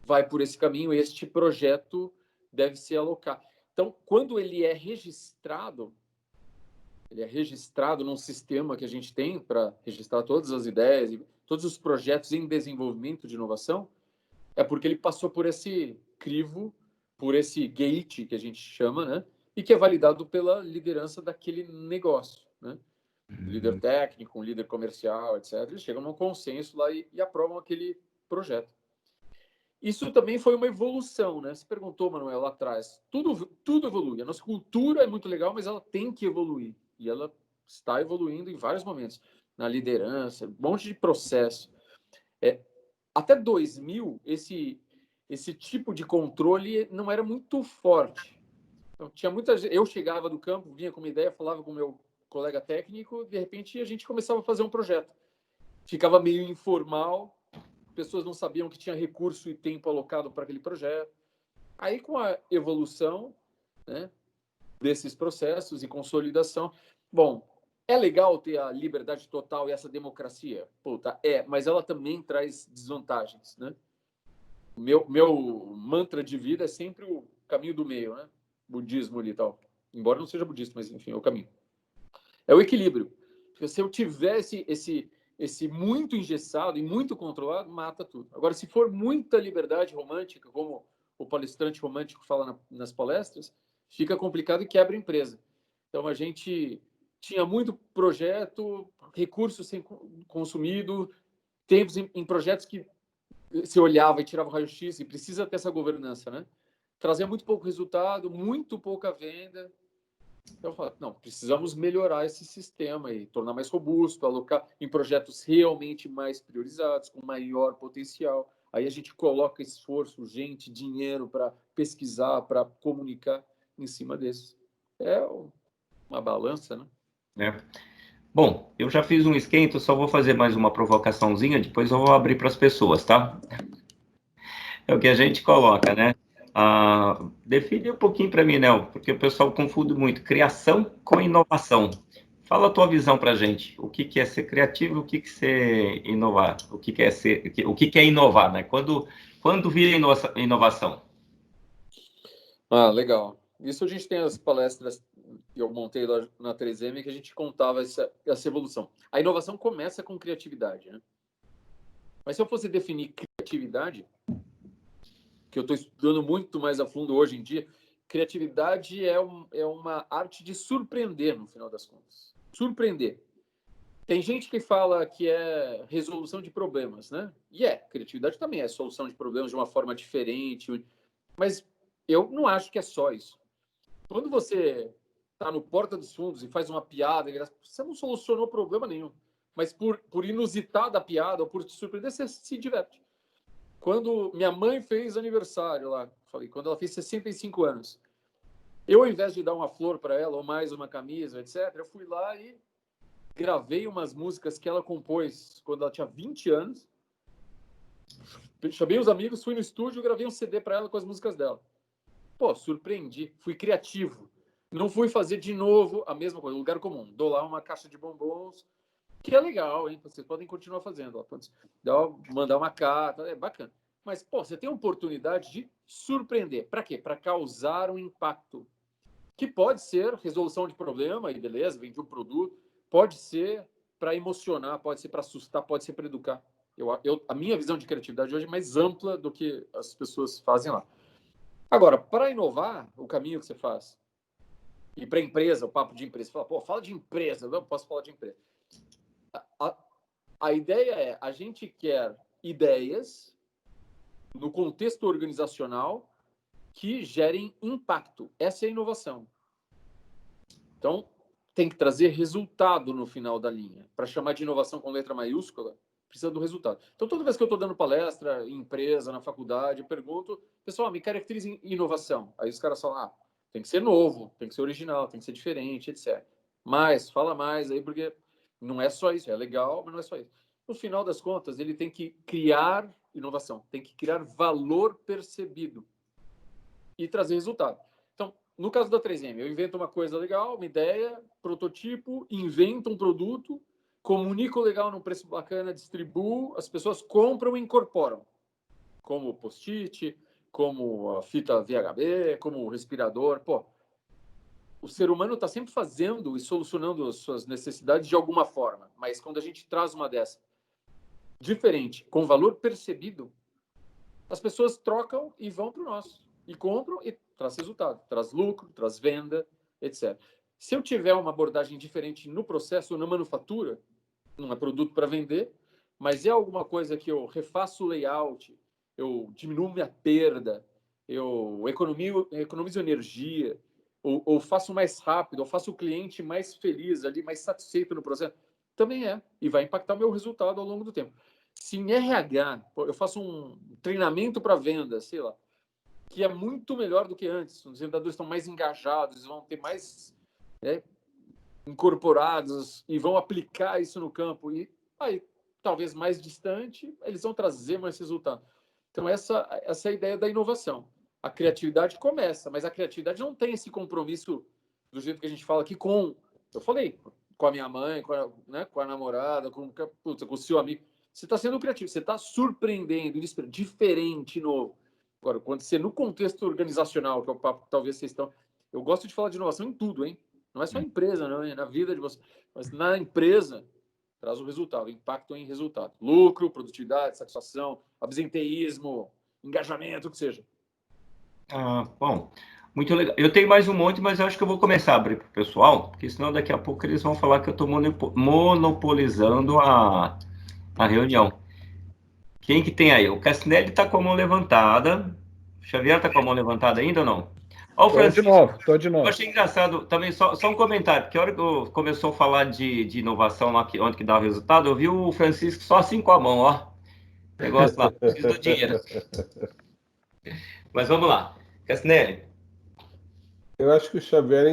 vai por esse caminho, este projeto deve ser alocado. Então, quando ele é registrado num sistema que a gente tem para registrar todas as ideias e todos os projetos em desenvolvimento de inovação, é porque ele passou por esse crivo, por esse gate que a gente chama, né? E que é validado pela liderança daquele negócio, né? Um líder técnico, um líder comercial, etc. Eles chegam num consenso lá e aprovam aquele projeto. Isso também foi uma evolução, né? Você perguntou, Manuel, lá atrás. Tudo evolui. A nossa cultura é muito legal, mas ela tem que evoluir. E ela está evoluindo em vários momentos. Na liderança, um monte de processo. Até 2000, esse tipo de controle não era muito forte. Então, tinha muita gente. Eu chegava do campo, vinha com uma ideia, falava com o meu colega técnico, de repente a gente começava a fazer um projeto. Ficava meio informal, pessoas não sabiam que tinha recurso e tempo alocado para aquele projeto. Aí, com a evolução, né, desses processos e consolidação, bom, é legal ter a liberdade total e essa democracia? Puta, mas ela também traz desvantagens, né? Meu mantra de vida é sempre o caminho do meio, né? Budismo ali e tal. Embora não seja budista, mas enfim, é o caminho. É o equilíbrio. Porque se eu tivesse esse muito engessado e muito controlado, mata tudo. Agora, se for muita liberdade romântica, como o palestrante romântico fala nas palestras, fica complicado e quebra a empresa. Então, a gente tinha muito projeto, recursos sem consumido, tempos em projetos que você olhava e tirava o raio-x, e precisa ter essa governança, né? Trazia muito pouco resultado, muito pouca venda. Então, eu falo, não, precisamos melhorar esse sistema e tornar mais robusto, alocar em projetos realmente mais priorizados, com maior potencial. Aí a gente coloca esforço, gente, dinheiro para pesquisar, para comunicar em cima desses. É uma balança, né? É. Bom, eu já fiz um esquenta, só vou fazer mais uma provocaçãozinha, depois eu vou abrir para as pessoas, tá? É o que a gente coloca, né? Define um pouquinho para mim, Nel, porque o pessoal confunde muito criação com inovação. Fala a tua visão para a gente. O que é ser criativo, o que é ser inovar, o que é inovar, né? Quando vira inovação? Legal. Isso a gente tem as palestras que eu montei lá na 3M que a gente contava essa evolução. A inovação começa com criatividade, né? Mas se eu fosse definir criatividade, que eu estou estudando muito mais a fundo hoje em dia, criatividade é uma arte de surpreender, no final das contas. Surpreender. Tem gente que fala que é resolução de problemas, né? E criatividade também é solução de problemas de uma forma diferente, mas eu não acho que é só isso. Quando você está no Porta dos Fundos e faz uma piada, você não solucionou problema nenhum, mas por inusitada piada ou por te surpreender, você se diverte. Quando minha mãe fez aniversário lá, quando ela fez 65 anos, eu, ao invés de dar uma flor para ela ou mais uma camisa, etc., eu fui lá e gravei umas músicas que ela compôs quando ela tinha 20 anos. Chamei os amigos, fui no estúdio e gravei um CD para ela com as músicas dela. Pô, surpreendi, fui criativo. Não fui fazer de novo a mesma coisa, lugar comum. Dou lá uma caixa de bombons, que é legal, hein? Vocês podem continuar fazendo. Mandar uma carta, é bacana. Mas, pô, você tem a oportunidade de surpreender. Para quê? Para causar um impacto. Que pode ser resolução de problema, e beleza, vende um produto. Pode ser para emocionar, pode ser para assustar, pode ser para educar. A minha visão de criatividade hoje é mais ampla do que as pessoas fazem lá. Agora, para inovar, o caminho que você faz, e para a empresa, o papo de empresa, fala de empresa, não posso falar de empresa. A ideia é, a gente quer ideias no contexto organizacional que gerem impacto. Essa é a inovação. Então, tem que trazer resultado no final da linha. Para chamar de inovação com letra maiúscula, precisa do resultado. Então, toda vez que eu estou dando palestra em empresa, na faculdade, eu pergunto, pessoal, me caracteriza em inovação. Aí os caras falam, tem que ser novo, tem que ser original, tem que ser diferente, etc. Mas, fala mais aí, porque não é só isso, é legal, mas não é só isso. No final das contas, ele tem que criar inovação, tem que criar valor percebido e trazer resultado. Então, no caso da 3M, eu invento uma coisa legal, uma ideia, prototipo, invento um produto, comunico legal num preço bacana, distribuo, as pessoas compram e incorporam. Como o post-it, como a fita VHB, como o respirador. Pô, o ser humano está sempre fazendo e solucionando as suas necessidades de alguma forma. Mas quando a gente traz uma dessa diferente, com valor percebido, as pessoas trocam e vão para o nosso. E compram e traz resultado, traz lucro, traz venda, etc. Se eu tiver uma abordagem diferente no processo, na manufatura, não é produto para vender, mas é alguma coisa que eu refaço o layout, eu diminuo minha perda, eu economizo energia, ou faço mais rápido, ou faço o cliente mais feliz ali, mais satisfeito no processo, também e vai impactar o meu resultado ao longo do tempo. Se em RH eu faço um treinamento para venda, sei lá, que é muito melhor do que antes, os vendedores estão mais engajados, vão ter mais incorporados e vão aplicar isso no campo, e aí, talvez mais distante, eles vão trazer mais resultado. Então, essa é a ideia da inovação. A criatividade começa, mas a criatividade não tem esse compromisso do jeito que a gente fala aqui eu falei, com a minha mãe, com a namorada, com o seu amigo. Você está sendo criativo, você está surpreendendo, diferente, novo. Agora, quando você, no contexto organizacional, que é o papo que talvez vocês estão... Eu gosto de falar de inovação em tudo, hein? Não é só empresa, não, é na vida de você. Mas na empresa, traz o resultado, impacto em resultado. Lucro, produtividade, satisfação, absenteísmo, engajamento, o que seja. Bom, muito legal. Eu tenho mais um monte, mas eu acho que eu vou começar a abrir para o pessoal, porque senão daqui a pouco eles vão falar que eu estou monopolizando a reunião. Quem que tem aí? O Cassinelli está com a mão levantada. O Xavier está com a mão levantada ainda ou não? Ó, o Francisco. Tô de novo. Eu achei engraçado também, só um comentário, porque a hora que eu começou a falar de inovação lá, onde que dá o resultado, eu vi o Francisco só assim com a mão, ó. Negócio lá, preciso do dinheiro. Mas vamos lá. Cassinelli, Eu acho que o Xavier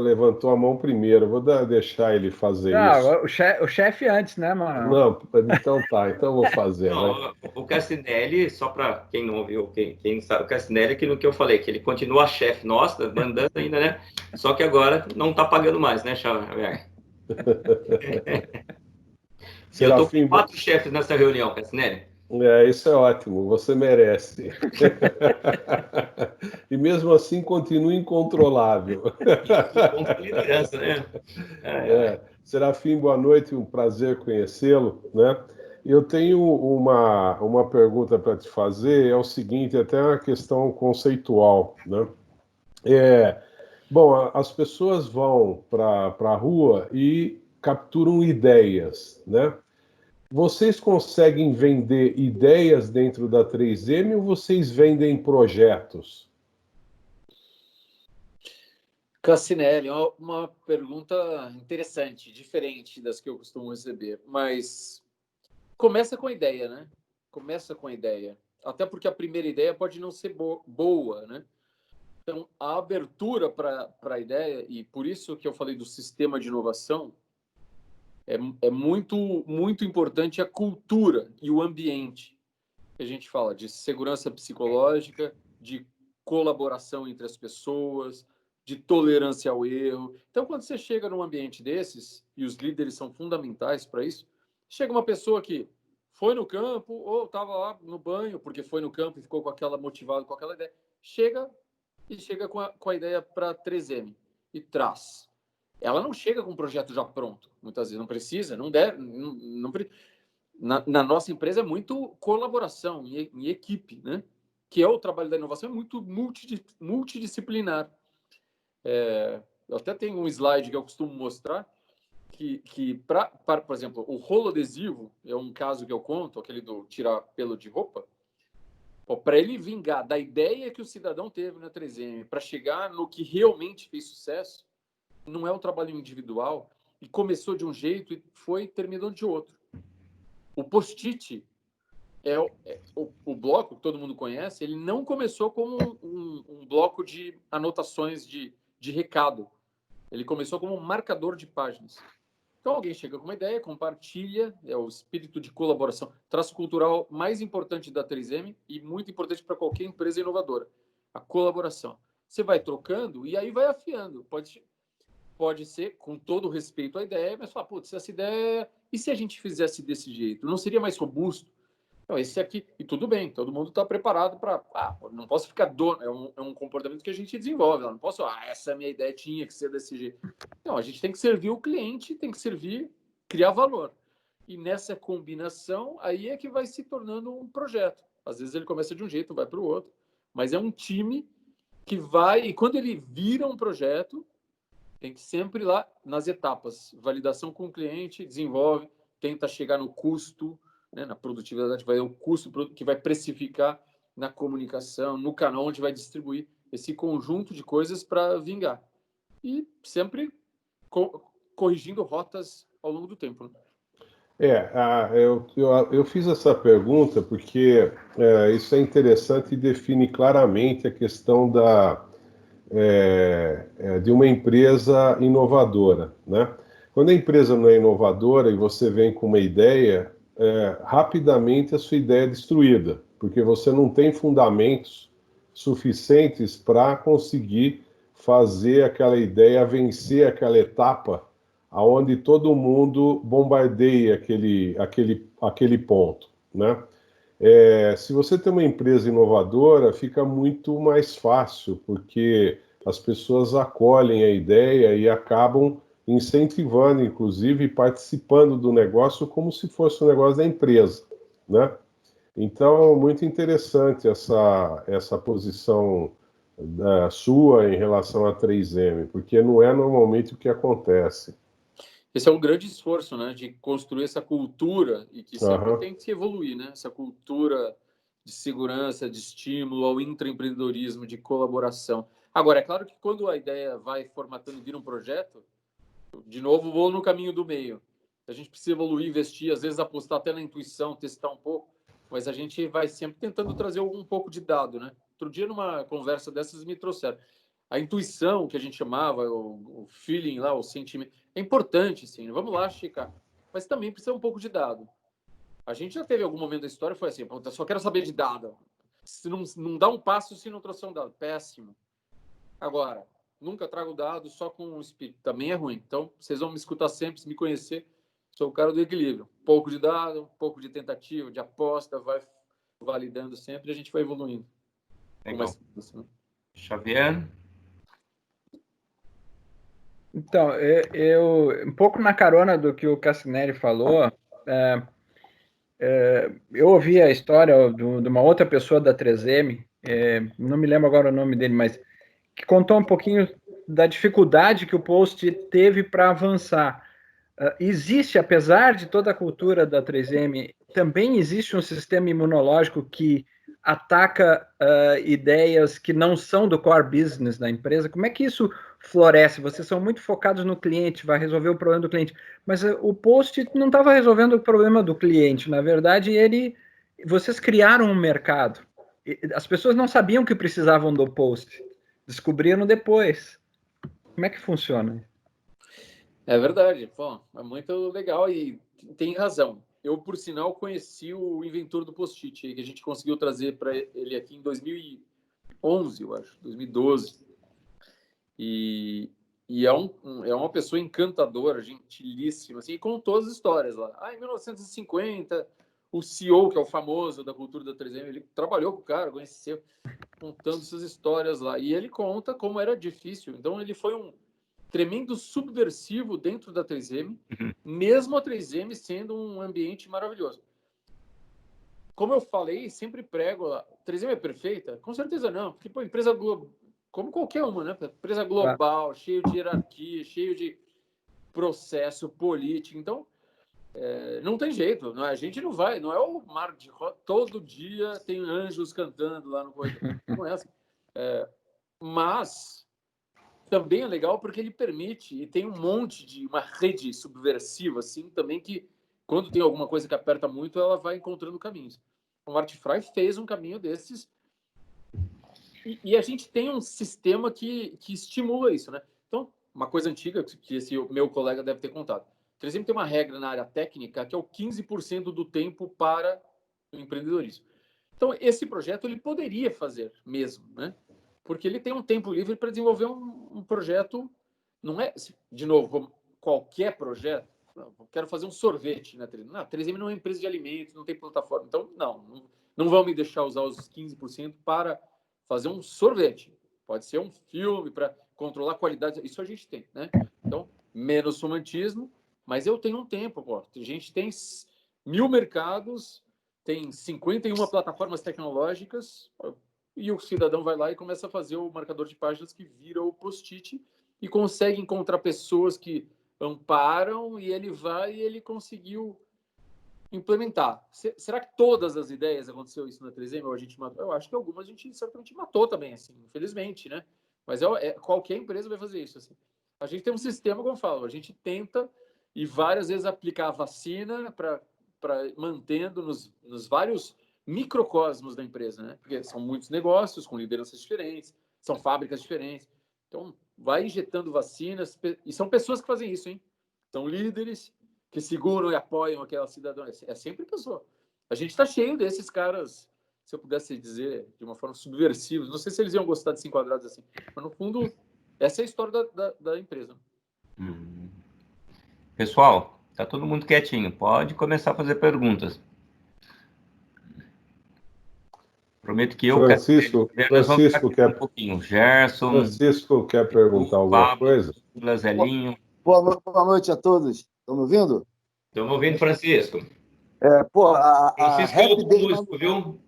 levantou a mão primeiro. Deixar ele fazer isso. Não, o chefe antes, né, mano? Não, então tá. Então eu vou fazer, vai. Não, o Cassinelli, só para quem não ouviu, quem não sabe, o Cassinelli, aquilo que eu falei, que ele continua chefe nosso, mandando ainda, né? Só que agora não está pagando mais, né, Xavier? Eu estou com Serafim, 4 chefes nessa reunião, Cassinelli. isso é ótimo, você merece. E mesmo assim continua incontrolável. Contra a liderança, né? Serafim, boa noite, um prazer conhecê-lo, né? Eu tenho uma pergunta para te fazer, é o seguinte, até uma questão conceitual, né? Bom, as pessoas vão para a rua e capturam ideias, né? Vocês conseguem vender ideias dentro da 3M ou vocês vendem projetos? Cassinelli, uma pergunta interessante, diferente das que eu costumo receber, mas começa com a ideia, né? Começa com a ideia. Até porque a primeira ideia pode não ser boa, né? Então, a abertura para a ideia, e por isso que eu falei do sistema de inovação, é muito, muito importante a cultura e o ambiente. Que a gente fala de segurança psicológica, de colaboração entre as pessoas, de tolerância ao erro. Então, quando você chega num ambiente desses, e os líderes são fundamentais para isso, chega uma pessoa que foi no campo ou estava lá no banho, porque foi no campo e ficou com aquela motivado com aquela ideia, chega com a ideia para 3M e traz. Ela não chega com um projeto já pronto, muitas vezes não precisa, não deve, não na nossa empresa é muito colaboração em equipe, né? Que é o trabalho da inovação, é muito multidisciplinar. Eu até tenho um slide que eu costumo mostrar que por exemplo, o rolo adesivo é um caso que eu conto, aquele do tirar pelo de roupa. Para ele vingar da ideia que o cidadão teve na 3M para chegar no que realmente fez sucesso, não é um trabalho individual e começou de um jeito e terminou de outro. O post-it o bloco que todo mundo conhece, ele não começou como um bloco de anotações de recado. Ele começou como um marcador de páginas. Então, alguém chega com uma ideia, compartilha, é o espírito de colaboração, traço cultural mais importante da 3M e muito importante para qualquer empresa inovadora, a colaboração. Você vai trocando e aí vai afiando. Pode ser, com todo respeito à ideia, mas fala, putz, essa ideia... E se a gente fizesse desse jeito? Não seria mais robusto? Não, esse aqui, e tudo bem, todo mundo está preparado para. Não posso ficar dono, é um comportamento que a gente desenvolve. Não posso, essa minha ideia tinha que ser desse jeito. Não, a gente tem que servir o cliente, tem que servir, criar valor. E nessa combinação, aí é que vai se tornando um projeto. Às vezes ele começa de um jeito, vai para o outro. Mas é um time que vai, e quando ele vira um projeto, tem que sempre ir lá nas etapas. Validação com o cliente, desenvolve, tenta chegar no custo, né, na produtividade, vai o custo que vai precificar na comunicação, no canal onde vai distribuir esse conjunto de coisas para vingar. E sempre corrigindo rotas ao longo do tempo. Né? Eu fiz essa pergunta porque isso é interessante e define claramente a questão de uma empresa inovadora, né? Quando a empresa não é inovadora e você vem com uma ideia, rapidamente a sua ideia é destruída, porque você não tem fundamentos suficientes para conseguir fazer aquela ideia vencer aquela etapa aonde todo mundo bombardeia aquele ponto, né? Se você tem uma empresa inovadora, fica muito mais fácil, porque as pessoas acolhem a ideia e acabam incentivando, inclusive, participando do negócio como se fosse um negócio da empresa, né? Então, muito interessante essa posição sua em relação a 3M, porque não é normalmente o que acontece. Esse é um grande esforço, né, de construir essa cultura e que sempre tem que evoluir, né? Essa cultura de segurança, de estímulo ao intraempreendedorismo, de colaboração. Agora, é claro que quando a ideia vai formatando e vira um projeto, de novo, vou no caminho do meio. A gente precisa evoluir, investir, às vezes apostar até na intuição, testar um pouco, mas a gente vai sempre tentando trazer um pouco de dado, né? Outro dia, numa conversa dessas, me trouxeram. a intuição que a gente chamava, o feeling lá, o sentimento, é importante, sim. Vamos lá, checar. Mas também precisa um pouco de dado. A gente já teve algum momento da história, foi assim, eu só quero saber de dado. Se não dá um passo se não trouxer um dado. Péssimo. Agora, nunca trago dado só com o espírito. Também é ruim. Então, vocês vão me escutar sempre, se me conhecer. Sou o cara do equilíbrio. Pouco de dado, pouco de tentativa, de aposta, vai validando sempre e a gente vai evoluindo. Legal. Xavier? Então, eu um pouco na carona do que o Cassinelli falou, eu ouvi a história de uma outra pessoa da 3M, não me lembro agora o nome dele, mas que contou um pouquinho da dificuldade que o Post teve para avançar. Existe, apesar de toda a cultura da 3M, também existe um sistema imunológico que ataca ideias que não são do core business da empresa. Como é que isso floresce? Vocês são muito focados no cliente, vai resolver o problema do cliente, mas o Post não estava resolvendo o problema do cliente. Na verdade, vocês criaram um mercado. As pessoas não sabiam que precisavam do Post, descobriram depois. Como é que funciona? É verdade, pô, é muito legal e tem razão. Eu, por sinal, conheci o inventor do Post-it, que a gente conseguiu trazer para ele aqui em 2011, eu acho, 2012. E é uma pessoa encantadora, gentilíssima, assim, com todas as histórias lá. Em 1950, o CEO, que é o famoso da cultura da 3M, ele trabalhou com o cara, conheceu, contando essas histórias lá. E ele conta como era difícil. Então, ele foi um tremendo subversivo dentro da 3M, mesmo a 3M sendo um ambiente maravilhoso. Como eu falei, sempre prego, a 3M é perfeita? Com certeza não, porque pô, empresa global, como qualquer uma, né? Empresa global, cheio de hierarquia, cheio de processo político, então não tem jeito, não é? A gente não vai, não é o mar de roda, todo dia tem anjos cantando lá no corredor, não é assim. Mas também é legal porque ele permite, e tem um monte de uma rede subversiva, assim, também que, quando tem alguma coisa que aperta muito, ela vai encontrando caminhos. O Marty Fry fez um caminho desses e a gente tem um sistema que estimula isso, né? Então, uma coisa antiga que esse meu colega deve ter contado. 3M tem uma regra na área técnica que é o 15% do tempo para o empreendedorismo. Então, esse projeto ele poderia fazer mesmo, né? Porque ele tem um tempo livre para desenvolver um projeto, não é, de novo, qualquer projeto. Não, eu quero fazer um sorvete na 3M. Não, a 3M não é uma empresa de alimentos, não tem plataforma. Então, não vão me deixar usar os 15% para fazer um sorvete. Pode ser um filme para controlar a qualidade. Isso a gente tem, né? Então, menos romantismo, mas eu tenho um tempo, pô. A gente tem 1000 mercados, tem 51 plataformas tecnológicas, e o cidadão vai lá e começa a fazer o marcador de páginas que vira o post-it e consegue encontrar pessoas que amparam e ele vai e ele conseguiu implementar. Será que todas as ideias aconteceu isso na 3M ou a gente matou? Eu acho que algumas a gente certamente matou também, assim, infelizmente, né? Mas qualquer empresa vai fazer isso, assim. A gente tem um sistema, como eu falo, a gente tenta e várias vezes aplicar a vacina para mantendo nos vários microcosmos da empresa, né? Porque são muitos negócios com lideranças diferentes, são fábricas diferentes. Então, vai injetando vacinas, e são pessoas que fazem isso, hein? São líderes que seguram e apoiam aquela cidadã. É sempre pessoa. A gente está cheio desses caras, se eu pudesse dizer de uma forma subversiva. Não sei se eles iam gostar de se enquadrados assim, mas no fundo, essa é a história da empresa. Pessoal, tá todo mundo quietinho. Pode começar a fazer perguntas. Prometo que eu Francisco quer um pouquinho. Gerson. Francisco quer perguntar alguma Pablo, coisa? Zelinho. Boa noite a todos. Estão me ouvindo? Estamos ouvindo, Francisco. A Francisco é Happy outro Day músico, viu?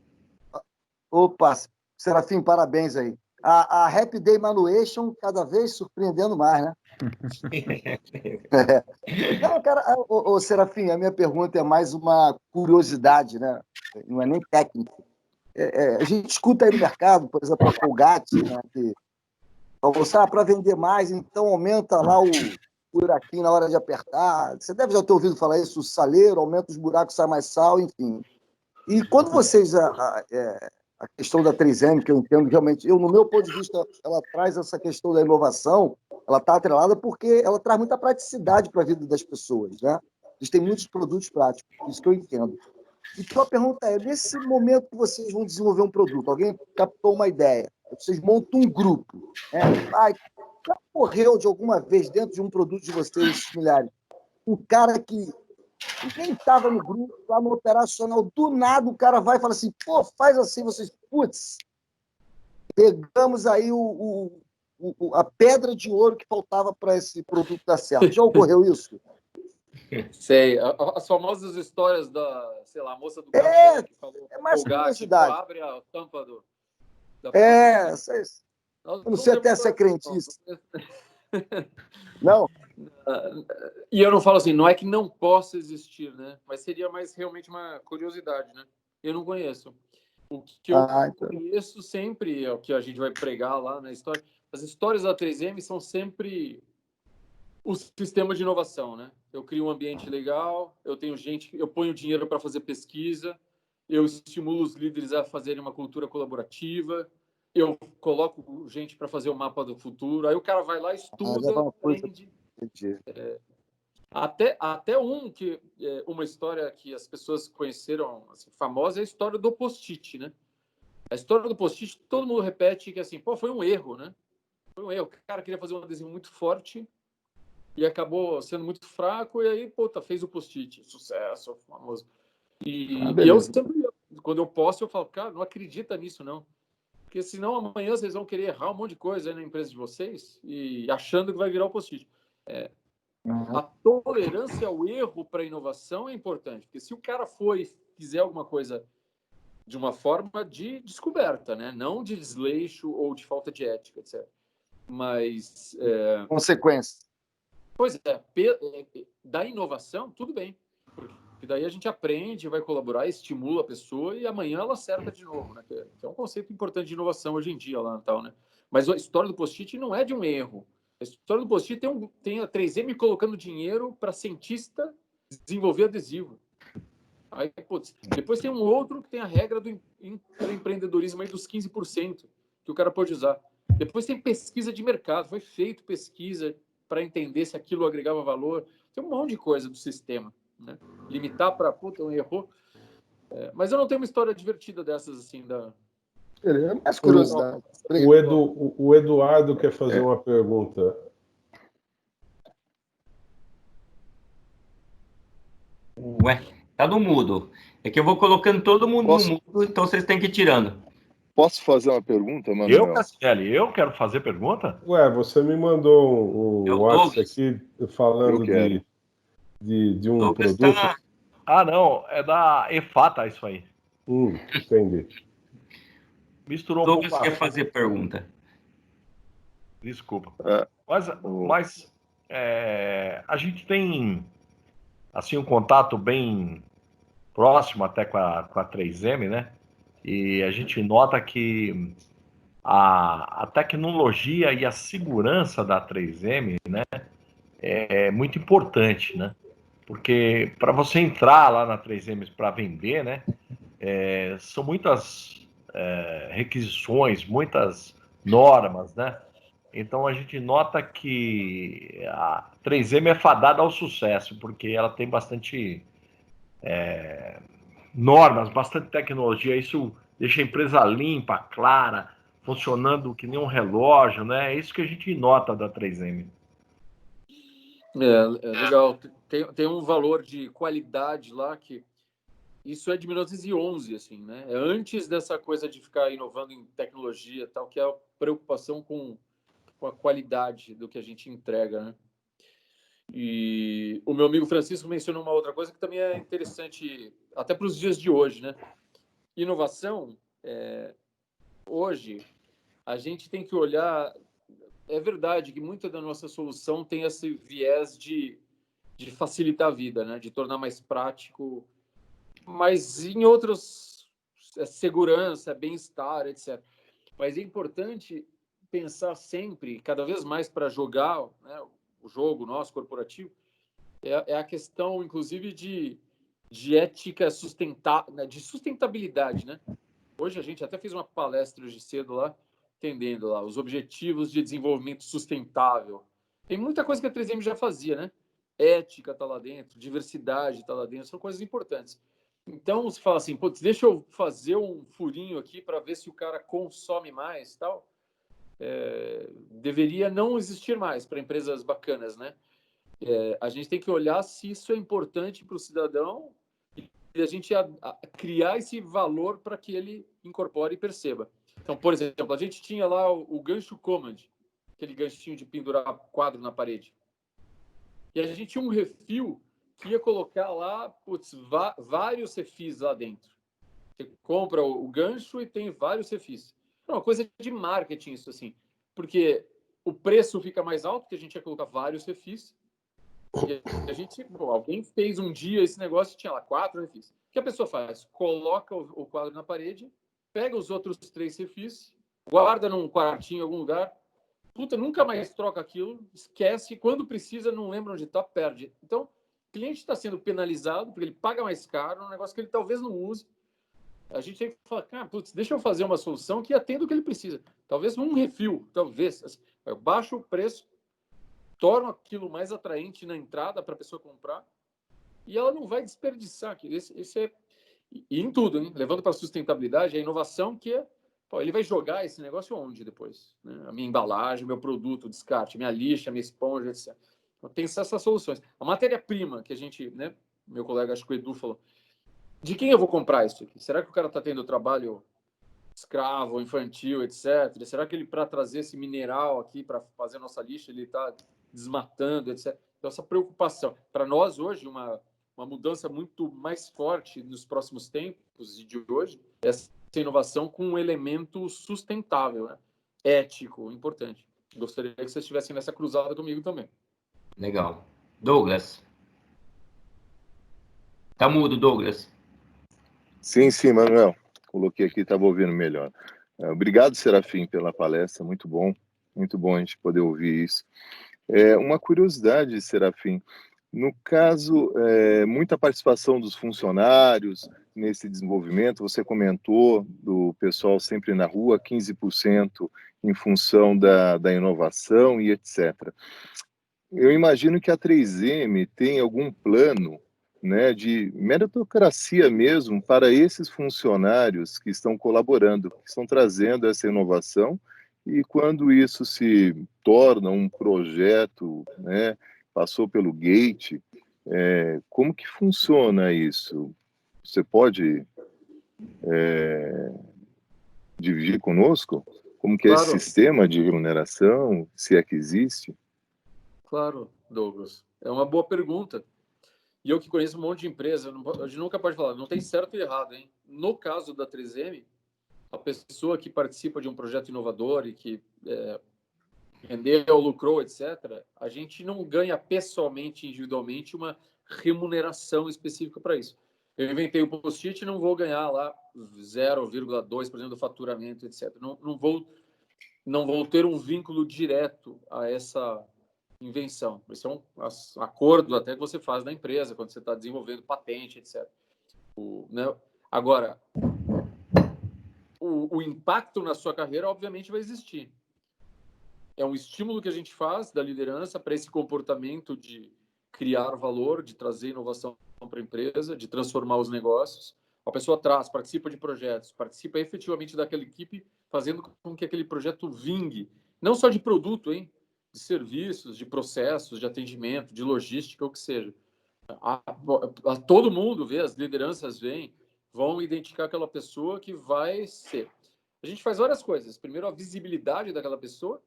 Opa, Serafim, parabéns aí. A Happy Day Manuation cada vez surpreendendo mais, né? Não, cara, Serafim, a minha pergunta é mais uma curiosidade, né? Não é nem técnica. A gente escuta aí no mercado, por exemplo, a Colgate, né? Que falou, para vender mais, então aumenta lá o buraquinho na hora de apertar. Você deve já ter ouvido falar isso, o saleiro, aumenta os buracos, sai mais sal, enfim. E quando vocês a questão da 3M, que eu entendo realmente, no meu ponto de vista, ela traz essa questão da inovação, ela está atrelada porque ela traz muita praticidade para a vida das pessoas, né? Eles têm muitos produtos práticos, isso que eu entendo. Então a pergunta é, nesse momento que vocês vão desenvolver um produto, alguém captou uma ideia, vocês montam um grupo, né? Já ocorreu de alguma vez dentro de um produto de vocês, milhares, um cara que ninguém estava no grupo, lá no operacional, do nada o cara vai e fala assim, pô, faz assim, vocês, putz, pegamos aí a pedra de ouro que faltava para esse produto dar certo. Já ocorreu isso? Sei, as famosas histórias da, sei lá, a moça do café que falou, é mais Colgate, curiosidade. abre a tampa da eu não sei até se é crentice. Não? E eu não falo assim, não é que não possa existir, né? Mas seria mais realmente uma curiosidade, né? Eu não conheço. O que eu conheço sempre é o que a gente vai pregar lá na história. As histórias da 3M são sempre o sistema de inovação, né? Eu crio um ambiente legal, eu tenho gente, eu ponho dinheiro para fazer pesquisa, eu estimulo os líderes a fazerem uma cultura colaborativa, eu coloco gente para fazer o mapa do futuro, aí o cara vai lá, estuda, aprende. Até uma história que as pessoas conheceram, assim, famosa, é a história do post-it, né? A história do post-it, todo mundo repete que assim, pô, foi um erro, né? Foi um erro. O cara queria fazer um adesivo muito forte e acabou sendo muito fraco, e aí, puta, fez o post-it. Sucesso, famoso. E eu sempre, quando eu posso, eu falo, cara, não acredita nisso, não. Porque senão amanhã vocês vão querer errar um monte de coisa aí na empresa de vocês e achando que vai virar o post-it. A tolerância ao erro para a inovação é importante, porque se o cara for e fizer alguma coisa de uma forma de descoberta, né? Não de desleixo ou de falta de ética, etc. Mas... consequência. Pois é, da inovação, tudo bem. Porque daí a gente aprende, vai colaborar, estimula a pessoa e amanhã ela acerta de novo, né? Que é um conceito importante de inovação hoje em dia lá, tal, né? Mas a história do post-it não é de um erro. A história do post-it tem a 3M colocando dinheiro para cientista desenvolver adesivo. Aí, putz, depois tem um outro que tem a regra do empreendedorismo aí dos 15% que o cara pode usar. Depois tem pesquisa de mercado. Foi feito pesquisa para entender se aquilo agregava valor. Tem um monte de coisa do sistema, né? Limitar para, puta, um erro. Mas eu não tenho uma história divertida dessas, assim, É mais curiosidade. O Eduardo quer fazer uma pergunta. Ué, tá no mudo. É que eu vou colocando todo mundo no mudo, então vocês têm que ir tirando. Posso fazer uma pergunta, Manuel? Eu quero fazer pergunta? Ué, você me mandou um WhatsApp aqui falando de um Douglas produto. Tá... Ah, não, é da EFATA isso aí. Entendi. Misturou Douglas um pouco. quer fazer pergunta. Desculpa. Mas a gente tem assim um contato bem próximo até com a 3M, né? E a gente nota que a tecnologia e a segurança da 3M, né, é muito importante, né? Porque para você entrar lá na 3M para vender, né, são muitas requisições, muitas normas, né? Então a gente nota que a 3M é fadada ao sucesso, porque ela tem bastante normas, bastante tecnologia. Isso deixa a empresa limpa, clara, funcionando que nem um relógio, né? É isso que a gente nota da 3M. Legal. Tem um valor de qualidade lá que isso é de 1911, assim, né? É antes dessa coisa de ficar inovando em tecnologia, tal, que é a preocupação com a qualidade do que a gente entrega, né? E o meu amigo Francisco mencionou uma outra coisa que também é interessante, até para os dias de hoje, né? Inovação, hoje, a gente tem que olhar... É verdade que muita da nossa solução tem esse viés de facilitar a vida, né? De tornar mais prático, mas em outros, segurança, bem-estar, etc. Mas é importante pensar sempre, cada vez mais para jogar, né, o jogo nosso corporativo, é a questão, inclusive, de ética sustentável, de sustentabilidade, né? Hoje a gente até fez uma palestra hoje cedo lá, entendendo lá os objetivos de desenvolvimento sustentável. Tem muita coisa que a 3M já fazia, né? Ética está lá dentro, diversidade está lá dentro, são coisas importantes. Então, você fala assim, putz, deixa eu fazer um furinho aqui para ver se o cara consome mais, tal. Deveria não existir mais para empresas bacanas, né? A gente tem que olhar se isso é importante para o cidadão e a gente criar esse valor para que ele incorpore e perceba. Então, por exemplo, a gente tinha lá o gancho Command, aquele ganchinho de pendurar quadro na parede. E a gente tinha um refil que ia colocar lá, putz, vários refis lá dentro. Você compra o gancho e tem vários refis. É uma coisa de marketing isso, assim. Porque o preço fica mais alto, porque a gente ia colocar vários refis. E a gente, alguém fez um dia esse negócio e tinha lá 4 refis. O que a pessoa faz? Coloca o quadro na parede, pega os outros 3 refis, guarda num quartinho em algum lugar, puta, nunca mais troca aquilo, esquece, quando precisa, não lembra onde está, perde. Então, o cliente está sendo penalizado porque ele paga mais caro, um negócio que ele talvez não use. A gente tem que falar, cara, putz, deixa eu fazer uma solução que atenda o que ele precisa. Talvez um refil, talvez. Assim, eu baixo o preço, torno aquilo mais atraente na entrada para a pessoa comprar e ela não vai desperdiçar. Esse é... E em tudo, hein? Levando para a sustentabilidade, a inovação que é... Pô, ele vai jogar esse negócio onde depois? Né? A minha embalagem, meu produto, o descarte, minha lixa, minha esponja, etc. Então, pensar essas soluções. A matéria-prima que a gente, né? Meu colega, acho que o Edu falou, de quem eu vou comprar isso aqui? Será que o cara está tendo trabalho escravo, infantil, etc? Será que ele, para trazer esse mineral aqui para fazer a nossa lixa, ele está desmatando, etc? Então, essa preocupação. Para nós, hoje, uma mudança muito mais forte nos próximos tempos e de hoje, é essa inovação com um elemento sustentável, né? Ético, importante. Gostaria que vocês estivessem nessa cruzada comigo também. Legal. Douglas. Tá mudo, Douglas. Sim, Manuel. Coloquei aqui, estava ouvindo melhor. Obrigado, Serafim, pela palestra. Muito bom a gente poder ouvir isso. Uma curiosidade, Serafim. No caso, muita participação dos funcionários nesse desenvolvimento. Você comentou do pessoal sempre na rua, 15% em função da inovação e etc. Eu imagino que a 3M tem algum plano, né, de meritocracia mesmo para esses funcionários que estão colaborando, que estão trazendo essa inovação, e quando isso se torna um projeto, né, passou pelo gate, como que funciona isso? Você pode dividir conosco como que é esse Claro. sistema de remuneração, se é que existe? Claro, Douglas. É uma boa pergunta. E eu que conheço um monte de empresa, a gente nunca pode falar, não tem certo e errado, hein? No caso da 3M, a pessoa que participa de um projeto inovador e que rendeu, lucrou, etc., a gente não ganha pessoalmente, individualmente, uma remuneração específica para isso. Eu inventei o post-it e não vou ganhar lá 0,2% do faturamento, etc. Não vou ter um vínculo direto a essa invenção. Isso é um acordo até que você faz na empresa, quando você está desenvolvendo patente, etc. Né? Agora, o impacto na sua carreira, obviamente, vai existir. É um estímulo que a gente faz da liderança para esse comportamento de criar valor, de trazer inovação para a empresa, de transformar os negócios. A pessoa participa de projetos, participa efetivamente daquela equipe, fazendo com que aquele projeto vingue. Não só de produto, hein? De serviços, de processos, de atendimento, de logística, o que seja. Todo mundo vê, as lideranças vão identificar aquela pessoa que vai ser. A gente faz várias coisas. Primeiro, a visibilidade daquela pessoa.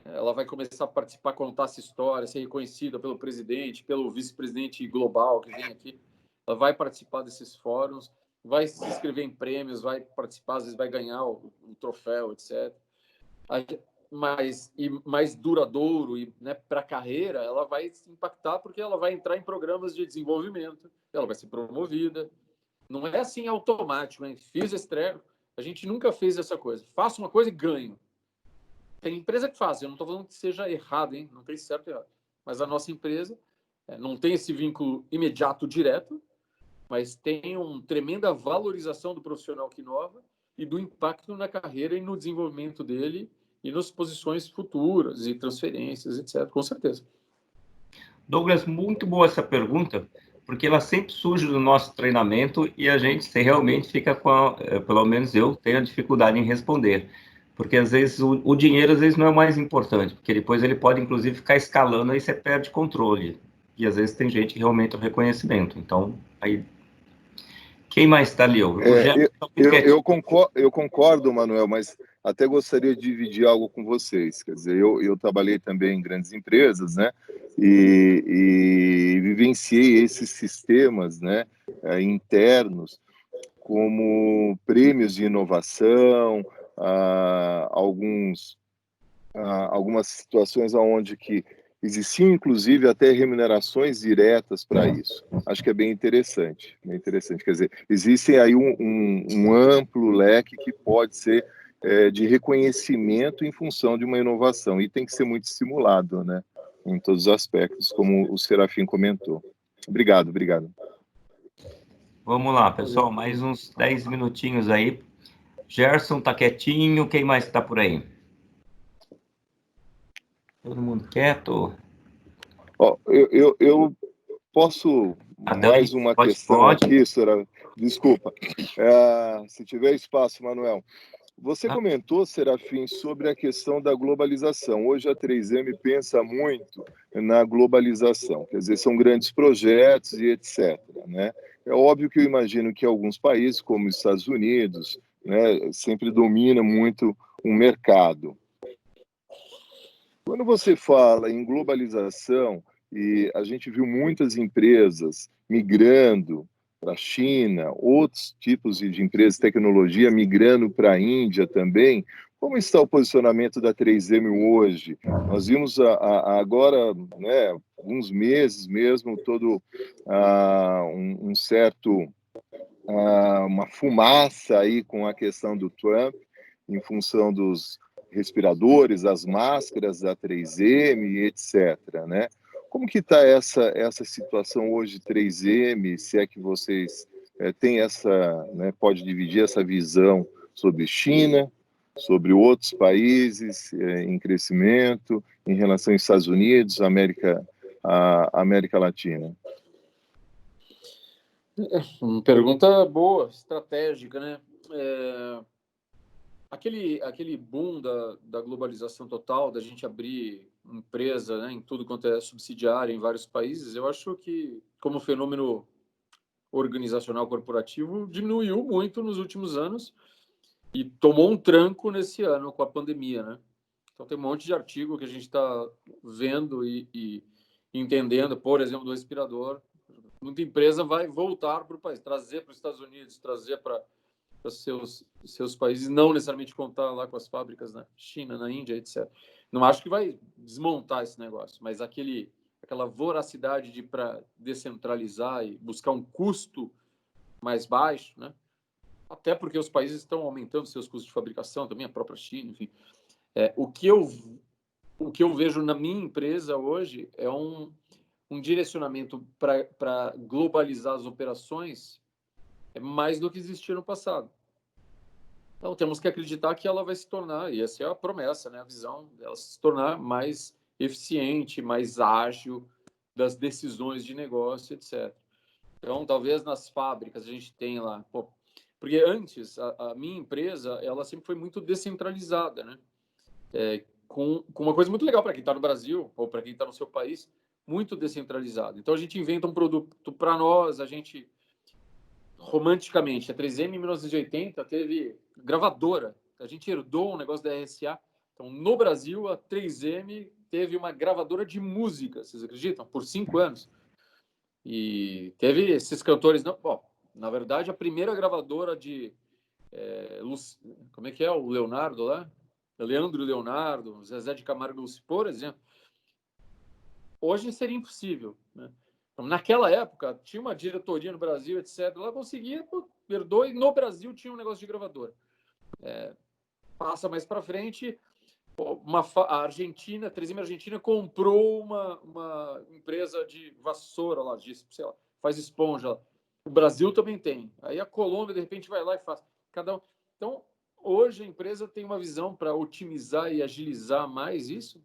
Ela vai começar a participar, contar essa história, ser reconhecida pelo presidente, pelo vice-presidente global que vem aqui. Ela vai participar desses fóruns, vai se inscrever em prêmios, vai participar, às vezes vai ganhar o troféu, etc. Mas mais duradouro e, né, para a carreira, ela vai se impactar porque ela vai entrar em programas de desenvolvimento, ela vai ser promovida. Não é assim automático, hein? Fiz esse treco, a gente nunca fez essa coisa. Faço uma coisa e ganho. Tem empresa que faz, eu não estou falando que seja errado, hein? Não tem certo e errado. Mas a nossa empresa não tem esse vínculo imediato, direto, mas tem uma tremenda valorização do profissional que inova e do impacto na carreira e no desenvolvimento dele e nas posições futuras e transferências, etc. Com certeza. Douglas, muito boa essa pergunta, porque ela sempre surge do nosso treinamento e a gente realmente fica pelo menos eu tenho a dificuldade em responder, porque às vezes o dinheiro às vezes não é o mais importante, porque depois ele pode inclusive ficar escalando e você perde controle, e às vezes tem gente que realmente o reconhecimento, então aí quem mais está ali? Eu concordo, Manuel, mas até gostaria de dividir algo com vocês. Quer dizer, eu trabalhei também em grandes empresas, né? E vivenciei esses sistemas, né, internos, como prêmios de inovação, algumas situações onde que existiam, inclusive, até remunerações diretas para isso. Acho que é bem interessante, bem interessante. Quer dizer, existe aí um amplo leque que pode ser de reconhecimento em função de uma inovação, e tem que ser muito estimulado, né, em todos os aspectos, como o Serafim comentou. Obrigado. Vamos lá, pessoal, mais uns 10 minutinhos aí. Gerson tá quietinho, quem mais está por aí? Todo mundo quieto? Eu posso mais uma questão aqui, senhora. Desculpa. Se tiver espaço, Manuel. Você comentou, Serafim, sobre a questão da globalização. Hoje a 3M pensa muito na globalização, quer dizer, são grandes projetos e etc. Né? É óbvio que eu imagino que alguns países, como os Estados Unidos, né, sempre domina muito um mercado. Quando você fala em globalização, e a gente viu muitas empresas migrando para a China, outros tipos de empresas de tecnologia migrando para a Índia também, como está o posicionamento da 3M hoje? Nós vimos agora, né, uns meses mesmo, todo um certo, uma fumaça aí com a questão do Trump, em função dos respiradores, as máscaras da 3M, etc. Né? Como que está essa situação hoje 3M, se é que vocês têm né, pode dividir essa visão sobre China, sobre outros países em crescimento, em relação aos Estados Unidos, América Latina? Uma pergunta boa, estratégica, né? Aquele boom da globalização total, da gente abrir empresa, né, em tudo quanto é subsidiário em vários países, eu acho que, como fenômeno organizacional corporativo, diminuiu muito nos últimos anos e tomou um tranco nesse ano com a pandemia, né? Então tem um monte de artigo que a gente está vendo e entendendo, por exemplo, do respirador. Muita empresa vai voltar para o país, trazer para os Estados Unidos, trazer para seus países, não necessariamente contar lá com as fábricas na China, na Índia, etc. Não acho que vai desmontar esse negócio, mas aquela voracidade de para descentralizar e buscar um custo mais baixo, né? Até porque os países estão aumentando seus custos de fabricação, também a própria China, enfim. O que eu vejo na minha empresa hoje é um direcionamento para globalizar as operações mais do que existia no passado. Então, temos que acreditar que ela vai se tornar, e essa é a promessa, né, a visão dela se tornar mais eficiente, mais ágil das decisões de negócio, etc. Então, talvez nas fábricas a gente tenha lá... porque antes, a minha empresa, ela sempre foi muito descentralizada, né? Com uma coisa muito legal para quem está no Brasil, ou para quem está no seu país, muito descentralizado. Então, a gente inventa um produto para nós, a gente... romanticamente, a 3M em 1980 teve gravadora. A gente herdou um negócio da RSA. Então, no Brasil, a 3M teve uma gravadora de música, vocês acreditam? Por 5 anos. E teve esses cantores... Não, bom, na verdade, a primeira gravadora de... como é que é? O Leonardo lá? Leandro e Leonardo, Zezé de Camargo e Lucy, por exemplo. Hoje seria impossível, né? Então, naquela época, tinha uma diretoria no Brasil, etc. Ela conseguia, herdou, e no Brasil tinha um negócio de gravadora. Passa mais para frente, a Argentina, a 3M Argentina comprou uma empresa de vassoura lá, sei lá, faz esponja lá. O Brasil também tem. Aí a Colômbia, de repente, vai lá e faz. Então, hoje a empresa tem uma visão para otimizar e agilizar mais isso.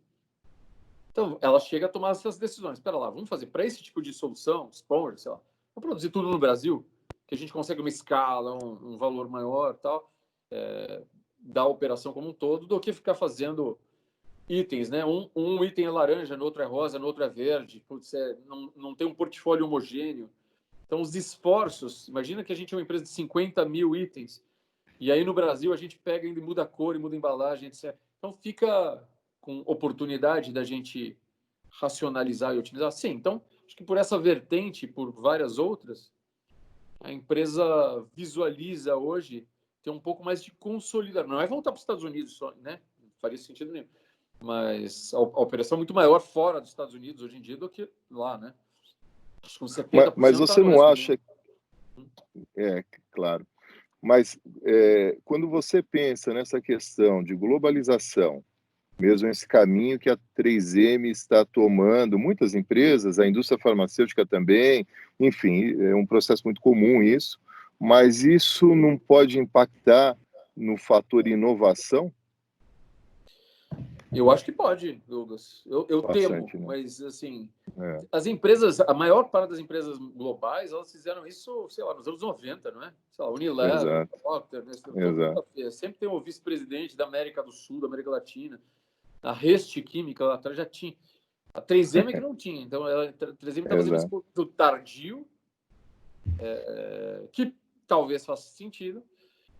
Então, ela chega a tomar essas decisões. Espera lá, vamos fazer para esse tipo de solução, Spongers, sei lá, vamos produzir tudo no Brasil, que a gente consegue uma escala, um valor maior, tal, da operação como um todo, do que ficar fazendo itens, né? Um item é laranja, no outro é rosa, no outro é verde. Putz, não tem um portfólio homogêneo. Então, os esforços... Imagina que a gente é uma empresa de 50 mil itens, e aí no Brasil a gente pega e muda a cor, e muda a embalagem, etc. Então, fica com oportunidade da gente racionalizar e otimizar. Sim, então, acho que por essa vertente, por várias outras, a empresa visualiza hoje ter um pouco mais de consolidação. Não é voltar para os Estados Unidos só, né? Não faria sentido nenhum. Mas a operação é muito maior fora dos Estados Unidos hoje em dia do que lá, né? Acho que uns 70% Mas você tá não no acha... claro. Mas quando você pensa nessa questão de globalização, mesmo esse caminho que a 3M está tomando, muitas empresas, a indústria farmacêutica também, enfim, é um processo muito comum isso, mas isso não pode impactar no fator inovação? Eu acho que pode, Douglas. Eu Bastante, temo, né? mas assim, as empresas, a maior parte das empresas globais, elas fizeram isso, sei lá, nos anos 90, não é? Sei lá, Unilever, Exato. Procter, né? Exato. Sempre tem um vice-presidente da América do Sul, da América Latina. A Reste Química lá atrás já tinha. A 3M é que não tinha. Então, a 3M está fazendo isso muito tardio, que talvez faça sentido.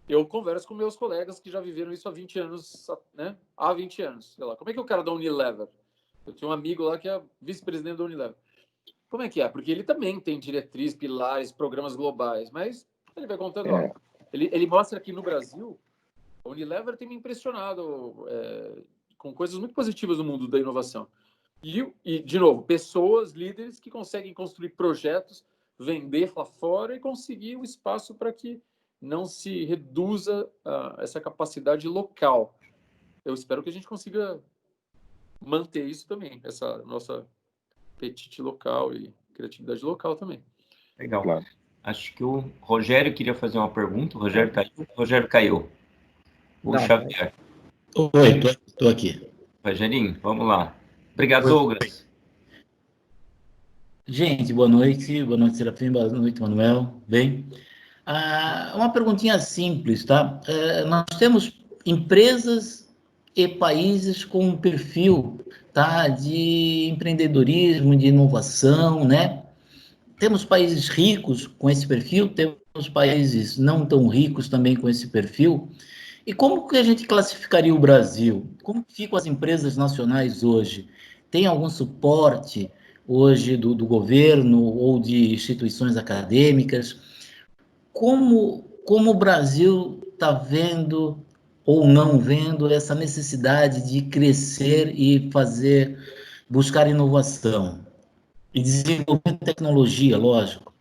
Eu converso com meus colegas que já viveram isso há 20 anos, né? Há 20 anos. Sei lá, como é que é o cara da Unilever? Eu tinha um amigo lá que é vice-presidente da Unilever. Como é que é? Porque ele também tem diretriz, pilares, programas globais, mas ele vai contando, ó, ele mostra que no Brasil, a Unilever tem me impressionado com coisas muito positivas no mundo da inovação. E, de novo, pessoas, líderes que conseguem construir projetos, vender lá fora e conseguir um espaço para que não se reduza essa capacidade local. Eu espero que a gente consiga manter isso também, essa nossa apetite local e criatividade local também. Legal. Claro. Acho que o Rogério queria fazer uma pergunta. O Rogério caiu. Rogério caiu. O Xavier. Oi, estou aqui. Rogerinho, vamos lá. Obrigado, Douglas. Gente, boa noite Serafim, boa noite, Manuel. Bem, uma perguntinha simples, tá? Nós temos empresas e países com um perfil, tá, de empreendedorismo, de inovação, né? Temos países ricos com esse perfil, temos países não tão ricos também com esse perfil. E como que a gente classificaria o Brasil? Como ficam as empresas nacionais hoje? Tem algum suporte hoje do governo ou de instituições acadêmicas? Como o Brasil está vendo ou não vendo essa necessidade de crescer e buscar inovação? E desenvolver tecnologia, lógico.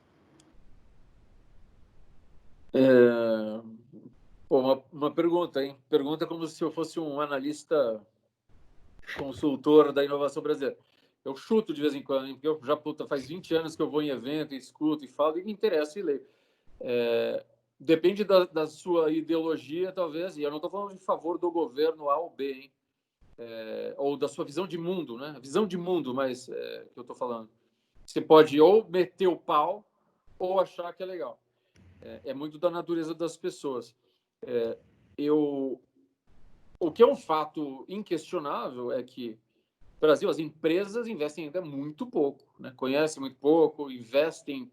Uma pergunta, hein? Pergunta como se eu fosse um analista consultor da inovação brasileira. Eu chuto de vez em quando, hein? Porque eu já faz 20 anos que eu vou em evento, escuto e falo e me interesso e leio. Depende da sua ideologia, talvez, e eu não estou falando de favor do governo A ou B, hein? Ou da sua visão de mundo, né? Visão de mundo, mas que eu estou falando. Você pode ou meter o pau ou achar que é legal. É muito da natureza das pessoas. O que é um fato inquestionável é que no Brasil as empresas investem ainda muito pouco, né? Conhecem muito pouco, investem,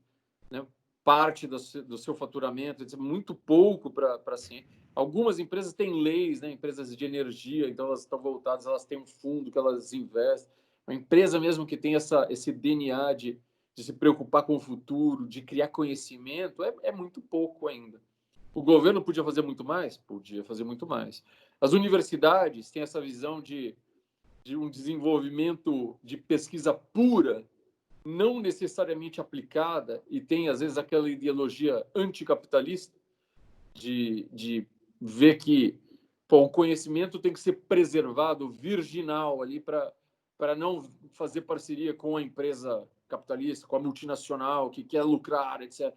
né, parte do seu faturamento, muito pouco para ciência. Algumas empresas têm leis, né, empresas de energia, então elas estão voltadas, elas têm um fundo que elas investem. Uma empresa mesmo que tem esse DNA de se preocupar com o futuro, de criar conhecimento, é muito pouco ainda. O governo podia fazer muito mais? Podia fazer muito mais. As universidades têm essa visão de um desenvolvimento de pesquisa pura, não necessariamente aplicada, e tem, às vezes, aquela ideologia anticapitalista de ver que o conhecimento tem que ser preservado, virginal, ali para não fazer parceria com a empresa capitalista, com a multinacional que quer lucrar, etc.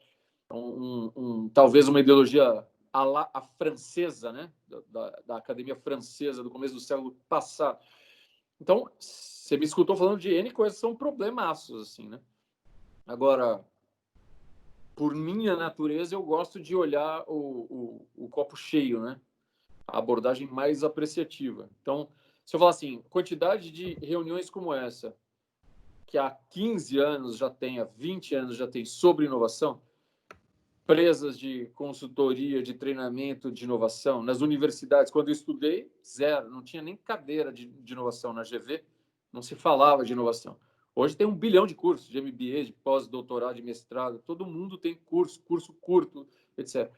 Talvez uma ideologia a francesa, né? Da Academia Francesa do começo do século passado. Então, você me escutou falando de N coisas que são problemaços, assim, né? Agora, por minha natureza, eu gosto de olhar o copo cheio, né? A abordagem mais apreciativa. Então, se eu falar assim, quantidade de reuniões como essa, que há 15 anos já tem, há 20 anos já tem sobre inovação, empresas de consultoria, de treinamento de inovação, nas universidades, quando eu estudei, zero, não tinha nem cadeira de inovação na GV, não se falava de inovação. Hoje tem 1 bilhão de cursos, de MBA, de pós-doutorado, de mestrado, todo mundo tem curso curto, etc.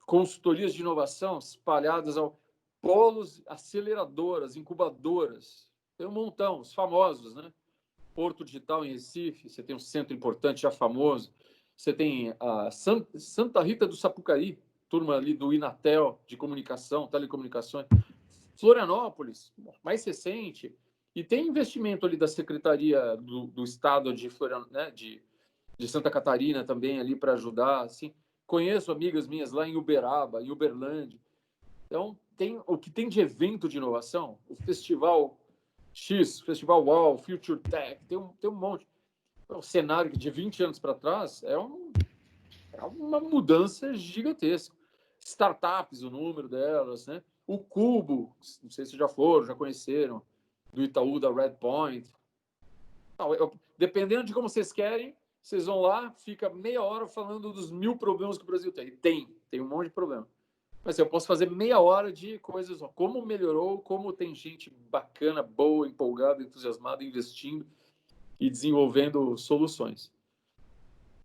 Consultorias de inovação espalhadas ao polos, aceleradoras, incubadoras, tem um montão, os famosos, né? Porto Digital em Recife, você tem um centro importante já famoso, você tem a Santa Rita do Sapucaí, turma ali do Inatel, de comunicação, telecomunicações, Florianópolis, mais recente, e tem investimento ali da Secretaria do Estado de Florianópolis, né, de Santa Catarina também ali para ajudar, assim. Conheço amigas minhas lá em Uberaba, em Uberlândia. Então, tem o que tem de evento de inovação, o Festival X, Festival UOL, Future Tech, tem um monte. O cenário que de 20 anos para trás é uma mudança gigantesca. Startups, o número delas, né? O Cubo, não sei se já foram, já conheceram, do Itaú, da Redpoint. Dependendo de como vocês querem, vocês vão lá, fica meia hora falando dos 1000 problemas que o Brasil tem. Tem um monte de problema. Mas eu posso fazer meia hora de coisas, ó, como melhorou, como tem gente bacana, boa, empolgada, entusiasmada, investindo e desenvolvendo soluções.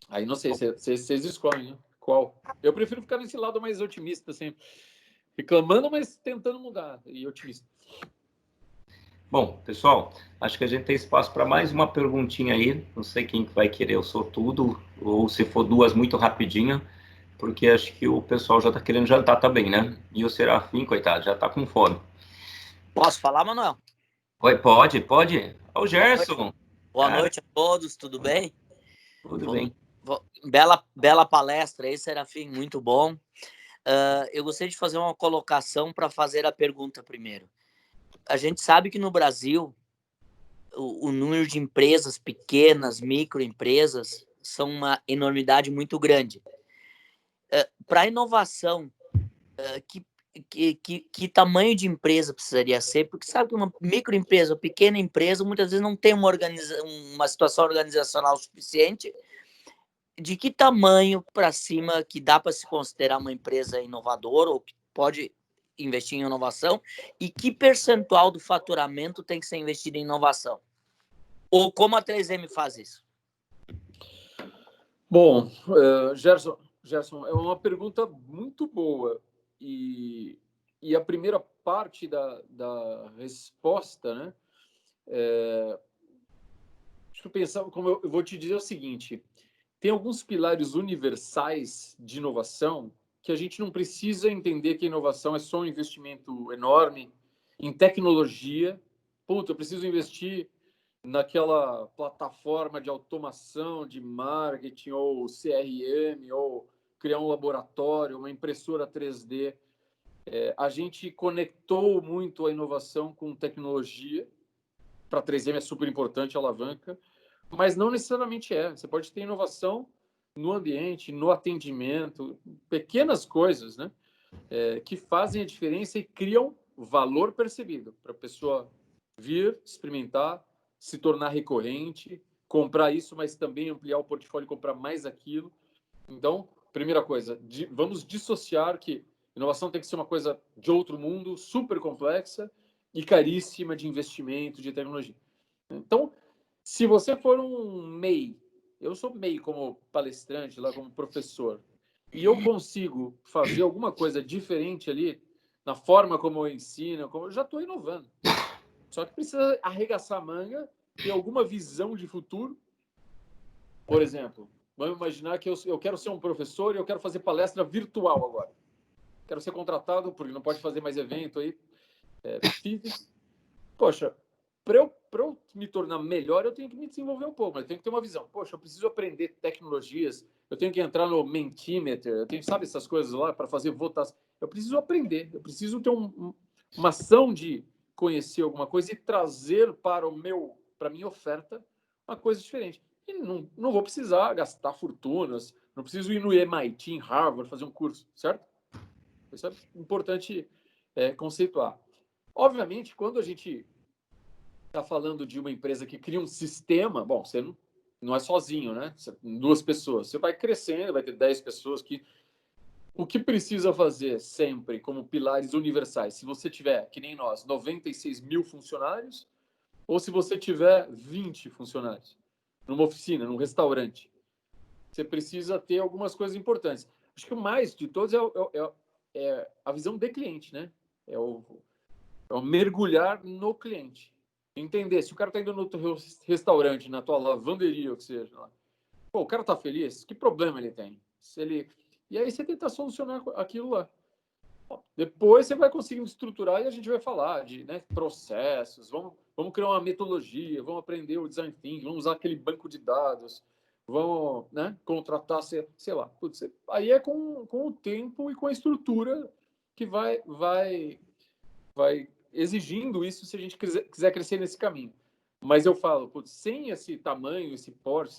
Aí não sei, vocês escolhem, né? Qual? Eu prefiro ficar nesse lado mais otimista, sempre. Reclamando, mas tentando mudar, e otimista. Bom, pessoal, acho que a gente tem espaço para mais uma perguntinha aí. Não sei quem vai querer o sortudo, ou se for duas muito rapidinho, porque acho que o pessoal já está querendo jantar também, né? E o Serafim, coitado, já está com fome. Posso falar, Manuel? Oi, pode. Ô, Gerson. Boa noite a todos, tudo bem? Tudo bem. Bela palestra aí, Serafim, muito bom. Eu gostaria de fazer uma colocação para fazer a pergunta primeiro. A gente sabe que no Brasil o número de empresas pequenas, microempresas, são uma enormidade muito grande. Para a inovação, que tamanho de empresa precisaria ser? Porque sabe que uma microempresa, uma pequena empresa, muitas vezes não tem uma situação organizacional suficiente. De que tamanho para cima que dá para se considerar uma empresa inovadora ou que pode investir em inovação, e que percentual do faturamento tem que ser investido em inovação? Ou como a 3M faz isso? Bom, Gerson, é uma pergunta muito boa. E a primeira parte da resposta, né? Deixa eu pensar, como eu vou te dizer o seguinte: tem alguns pilares universais de inovação que a gente não precisa entender que a inovação é só um investimento enorme em tecnologia. Eu preciso investir naquela plataforma de automação de marketing, ou CRM, ou criar um laboratório, uma impressora 3D. A gente conectou muito a inovação com tecnologia. Para a 3M é super importante a alavanca, mas não necessariamente é. Você pode ter inovação no ambiente, no atendimento, pequenas coisas, né? Que fazem a diferença e criam valor percebido para a pessoa vir, experimentar, se tornar recorrente, comprar isso, mas também ampliar o portfólio e comprar mais aquilo. Então, primeira coisa, vamos dissociar que inovação tem que ser uma coisa de outro mundo, super complexa e caríssima de investimento, de tecnologia. Então, se você for um MEI, eu sou MEI como palestrante, lá como professor, e eu consigo fazer alguma coisa diferente ali, na forma como eu ensino, eu já estou inovando. Só que precisa arregaçar a manga, ter alguma visão de futuro. Por exemplo, vamos imaginar que eu quero ser um professor e eu quero fazer palestra virtual agora. Quero ser contratado, porque não pode fazer mais evento aí. Poxa, para eu eu me tornar melhor, eu tenho que me desenvolver um pouco, mas eu tenho que ter uma visão. Poxa, eu preciso aprender tecnologias, eu tenho que entrar no Mentimeter, eu tenho, sabe, essas coisas lá para fazer votação. Eu preciso aprender, eu preciso ter uma ação de conhecer alguma coisa e trazer para a minha oferta uma coisa diferente. E não vou precisar gastar fortunas, não preciso ir no MIT, em Harvard, fazer um curso, certo? Isso é importante conceituar. Obviamente, quando a gente está falando de uma empresa que cria um sistema, bom, você não é sozinho, né? Duas pessoas. Você vai crescendo, vai ter 10 pessoas que... O que precisa fazer sempre como pilares universais? Se você tiver, que nem nós, 96 mil funcionários, ou se você tiver 20 funcionários, numa oficina, num restaurante, você precisa ter algumas coisas importantes. Acho que o mais de todos é a visão de cliente, né? É o mergulhar no cliente. Entender, se o cara está indo no teu restaurante, na tua lavanderia, ou que seja, lá, pô, o cara está feliz, que problema ele tem? E aí você tenta solucionar aquilo lá. Depois você vai conseguindo estruturar e a gente vai falar de processos, vamos criar uma metodologia, vamos aprender o design thinking, vamos usar aquele banco de dados, vamos contratar, sei lá. Putz, aí é com o tempo e com a estrutura que vai exigindo isso se a gente quiser crescer nesse caminho. Mas eu falo, putz, sem esse tamanho, esse porte,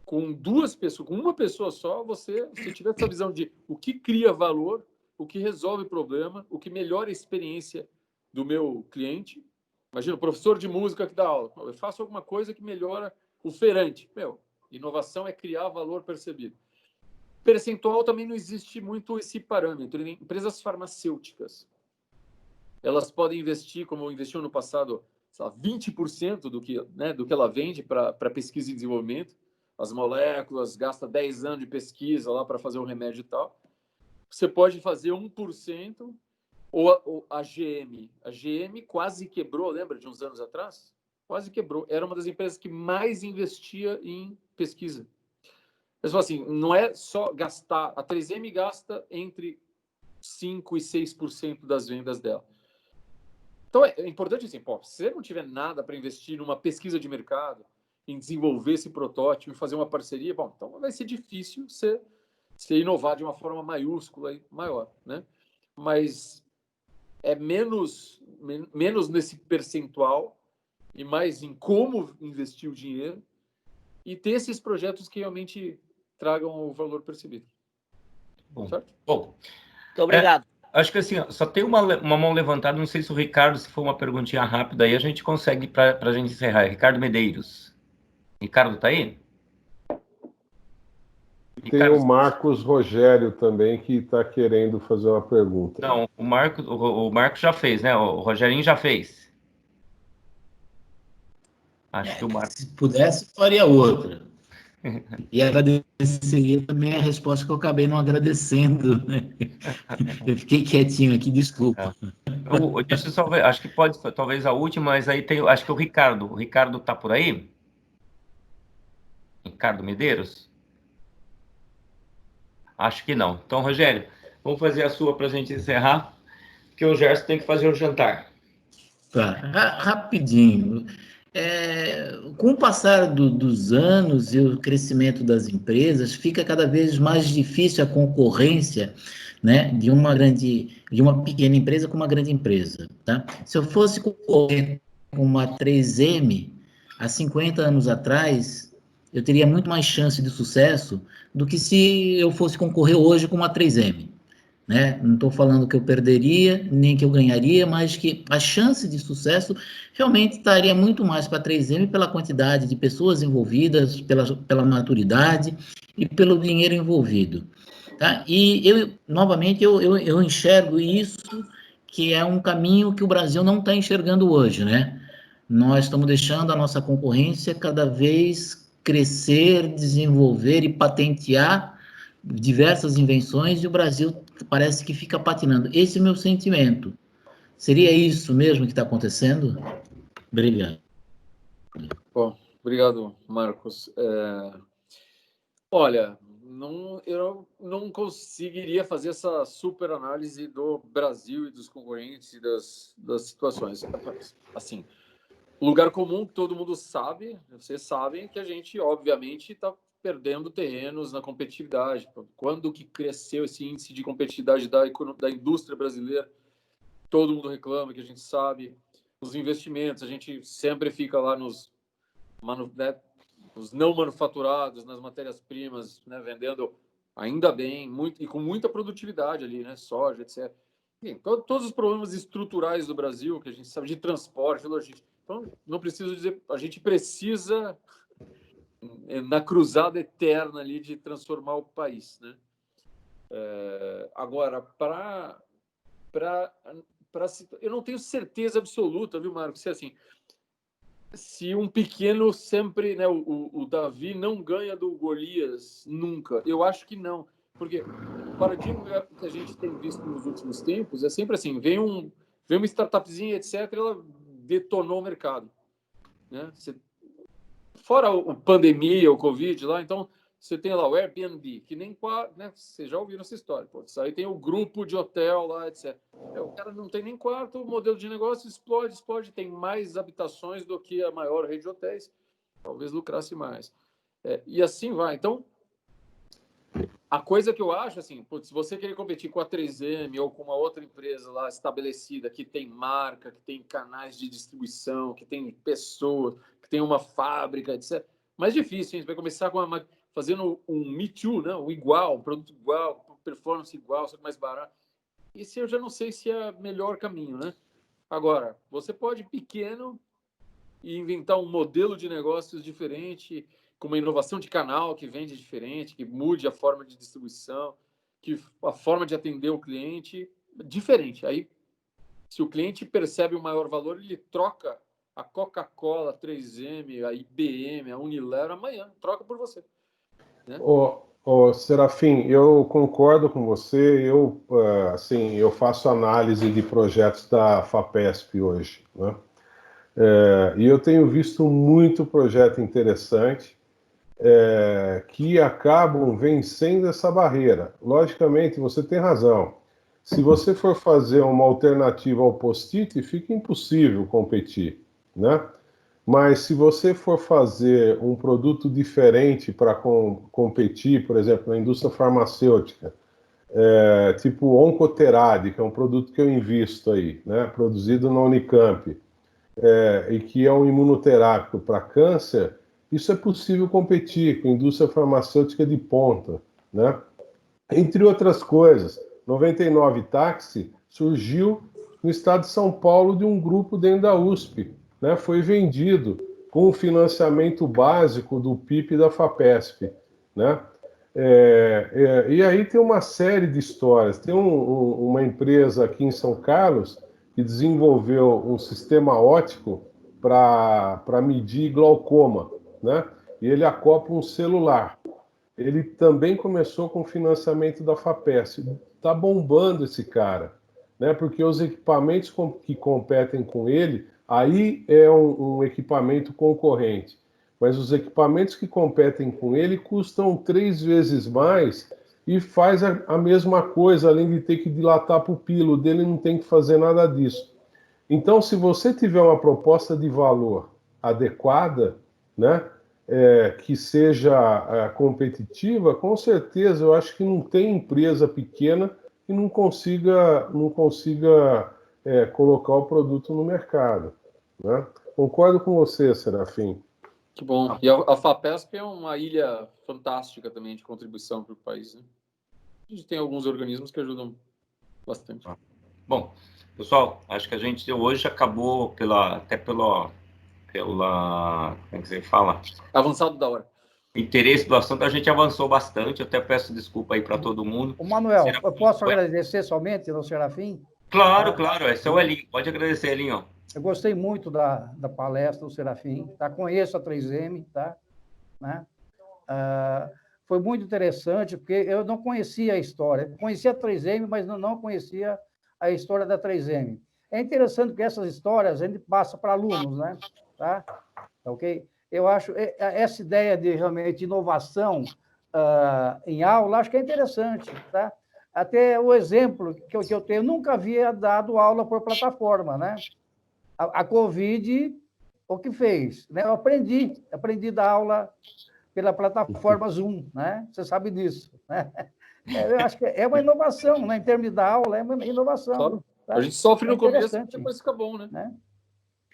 com duas pessoas, com uma pessoa só, se tiver essa visão de o que cria valor, o que resolve problema, o que melhora a experiência do meu cliente. Imagina, o professor de música que dá aula. Eu faço alguma coisa que melhora o feirante. Inovação é criar valor percebido. Percentual também não existe muito esse parâmetro. Em empresas farmacêuticas, elas podem investir, como investiu no passado, 20% do que ela vende para pesquisa e desenvolvimento. As moléculas, gasta 10 anos de pesquisa lá para fazer o remédio e tal. Você pode fazer 1%, ou a GM. A GM quase quebrou, lembra de uns anos atrás? Quase quebrou. Era uma das empresas que mais investia em pesquisa. Mas assim, não é só gastar. A 3M gasta entre 5% e 6% das vendas dela. Então, é importante assim, se você não tiver nada para investir numa pesquisa de mercado, em desenvolver esse protótipo, em fazer uma parceria, então vai ser difícil você inovar de uma forma maiúscula e maior, né? Mas é menos nesse percentual e mais em como investir o dinheiro e ter esses projetos que realmente tragam o valor percebido. Bom, certo? Bom, Muito obrigado. Acho que assim, só tem uma mão levantada, não sei se o Ricardo, se for uma perguntinha rápida aí, a gente consegue para a gente encerrar. Ricardo Medeiros. Ricardo, tá aí? Tem o Marcos Rogério também, que está querendo fazer uma pergunta. Não, o Marcos já fez, né? O Rogerinho já fez. Acho que o Marcos... Se pudesse, faria outra. E agradeceria também a resposta que eu acabei não agradecendo. Né? Eu fiquei quietinho aqui, desculpa. Deixa eu só ver, acho que pode, talvez a última, mas aí tem, acho que o Ricardo. O Ricardo tá por aí? Ricardo Medeiros? Acho que não. Então, Rogério, vamos fazer a sua para a gente encerrar, que o Gerson tem que fazer o jantar. Tá, rapidinho. Com o passar dos anos e o crescimento das empresas, fica cada vez mais difícil a concorrência, né, de uma pequena empresa com uma grande empresa. Tá? Se eu fosse concorrer com uma 3M, há 50 anos atrás, eu teria muito mais chance de sucesso do que se eu fosse concorrer hoje com uma 3M. Né? Não estou falando que eu perderia, nem que eu ganharia, mas que a chance de sucesso realmente estaria muito mais para a 3M pela quantidade de pessoas envolvidas, pela maturidade e pelo dinheiro envolvido. Tá? E, novamente, eu enxergo isso, que é um caminho que o Brasil não está enxergando hoje. Né? Nós estamos deixando a nossa concorrência cada vez crescer, desenvolver e patentear diversas invenções e o Brasil parece que fica patinando. Esse é o meu sentimento. Seria isso mesmo que está acontecendo? Obrigado. Bom, obrigado, Marcos. Olha, eu não conseguiria fazer essa super análise do Brasil e dos concorrentes e das situações. Assim, lugar comum que todo mundo sabe, vocês sabem que a gente, obviamente, está perdendo terrenos na competitividade. Quando que cresceu esse índice de competitividade da indústria brasileira? Todo mundo reclama, que a gente sabe. Os investimentos, a gente sempre fica lá nos não manufaturados, nas matérias-primas, né, vendendo ainda bem, e com muita produtividade ali, né, soja, etc. Enfim, todos os problemas estruturais do Brasil, que a gente sabe, de transporte, de logística. Então, não preciso dizer, a gente precisa, na cruzada eterna ali, de transformar o país, né? Agora, eu não tenho certeza absoluta, viu, Marcos? Se um pequeno sempre, né, o Davi não ganha do Golias nunca. Eu acho que não, porque o paradigma que a gente tem visto nos últimos tempos é sempre assim, vem uma startupzinha, etc, ela detonou o mercado, né? Fora a pandemia, o Covid lá, então você tem lá o Airbnb, que nem, né, vocês já ouviram essa história. Pô, aí tem o grupo de hotel lá, etc. O cara não tem nem quarto, o modelo de negócio explode, tem mais habitações do que a maior rede de hotéis, talvez lucrasse mais. E assim vai. Então, a coisa que eu acho, assim, se você querer competir com a 3M ou com uma outra empresa lá estabelecida, que tem marca, que tem canais de distribuição, que tem pessoas, que tem uma fábrica, etc. Mais difícil, hein? Você vai começar fazendo um Me Too, né? Um igual, um produto igual, performance igual, só que mais barato. Esse eu já não sei se é o melhor caminho, né? Agora, você pode ir pequeno e inventar um modelo de negócios diferente, com uma inovação de canal que vende diferente, que mude a forma de distribuição, que a forma de atender o cliente diferente. Aí, se o cliente percebe um maior valor, ele troca a Coca-Cola, a 3M, a IBM, a Unilever, amanhã, troca por você. Né? Serafim, eu concordo com você. Eu faço análise de projetos da FAPESP hoje, né? E eu tenho visto muito projeto interessante que acabam vencendo essa barreira. Logicamente, você tem razão. Se você for fazer uma alternativa ao post-it, fica impossível competir, né? Mas se você for fazer um produto diferente para competir, por exemplo, na indústria farmacêutica, tipo Oncoterade, que é um produto que eu invisto aí, né, produzido na Unicamp, e que é um imunoterápico para câncer, isso é possível competir com a indústria farmacêutica de ponta, né? Entre outras coisas, 99 Táxi surgiu no estado de São Paulo de um grupo dentro da USP, né? Foi vendido com o financiamento básico do PIP da FAPESP, né? E aí tem uma série de histórias. Tem uma empresa aqui em São Carlos que desenvolveu um sistema óptico para medir glaucoma, né? E ele acopla um celular. Ele também começou com financiamento da FAPESP. Está bombando esse cara, né? Porque os equipamentos que competem com ele, aí é um equipamento concorrente. Mas os equipamentos que competem com ele custam 3 vezes mais e faz a mesma coisa, além de ter que dilatar a pupila. O dele não tem que fazer nada disso. Então, se você tiver uma proposta de valor adequada, né, que seja competitiva, com certeza eu acho que não tem empresa pequena que não consiga colocar o produto no mercado, né? Concordo com você, Serafim. Que bom. E a FAPESP é uma ilha fantástica também de contribuição para o país, né? A gente tem alguns organismos que ajudam bastante. Bom, pessoal, acho que a gente hoje acabou como é que você fala? Avançado da hora. Interesse do assunto, a gente avançou bastante. Eu até peço desculpa aí para todo mundo. O Manuel, eu posso agradecer somente ao Serafim? Claro, esse é o Elinho. Pode agradecer, Elinho. Eu gostei muito da palestra do Serafim, tá? Conheço a 3M, tá? Né? Foi muito interessante, porque eu não conhecia a história. Conhecia a 3M, mas não conhecia a história da 3M. É interessante que essas histórias a gente passa para alunos, né? Tá? Ok? Eu acho essa ideia de realmente inovação em aula, acho que é interessante, tá? Até o exemplo que eu tenho, eu nunca havia dado aula por plataforma, né? A Covid o que fez? Né? Eu aprendi a dar aula pela plataforma Zoom, né? Você sabe disso, né? Eu acho que é uma inovação, né? Em termos da aula, é uma inovação. Claro. Tá? A gente sofre no começo, interessante. depois fica bom, né?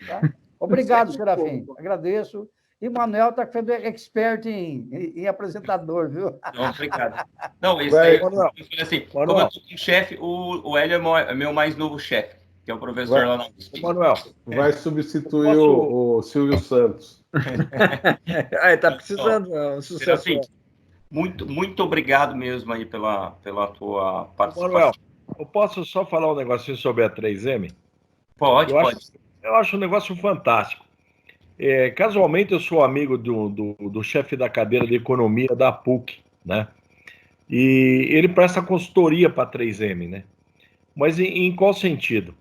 Tá? Obrigado, Serafim. Agradeço. E o Manuel está sendo expert em apresentador, viu? Não, obrigado. Não, isso aí, eu falei assim, como eu estou com o chefe, o Hélio é meu mais novo chefe, que é o professor lá na USP. Manuel, vai substituir o Silvio Santos. Está precisando um sucessor. Muito obrigado mesmo aí pela tua participação. Manuel, eu posso só falar um negocinho sobre a 3M? Pode. Eu acho um negócio fantástico. Casualmente, eu sou amigo do chefe da cadeira de economia da PUC, né? E ele presta consultoria para a 3M, né? Mas em qual sentido?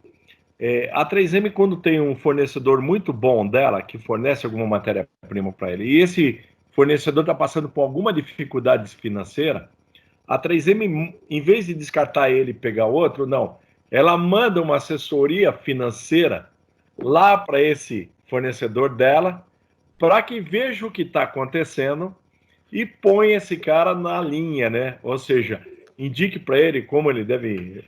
A 3M, quando tem um fornecedor muito bom dela, que fornece alguma matéria-prima para ele, e esse fornecedor está passando por alguma dificuldade financeira, a 3M, em vez de descartar ele e pegar outro, não. Ela manda uma assessoria financeira lá para esse fornecedor dela, para que veja o que está acontecendo e põe esse cara na linha, né? Ou seja, indique para ele como ele deve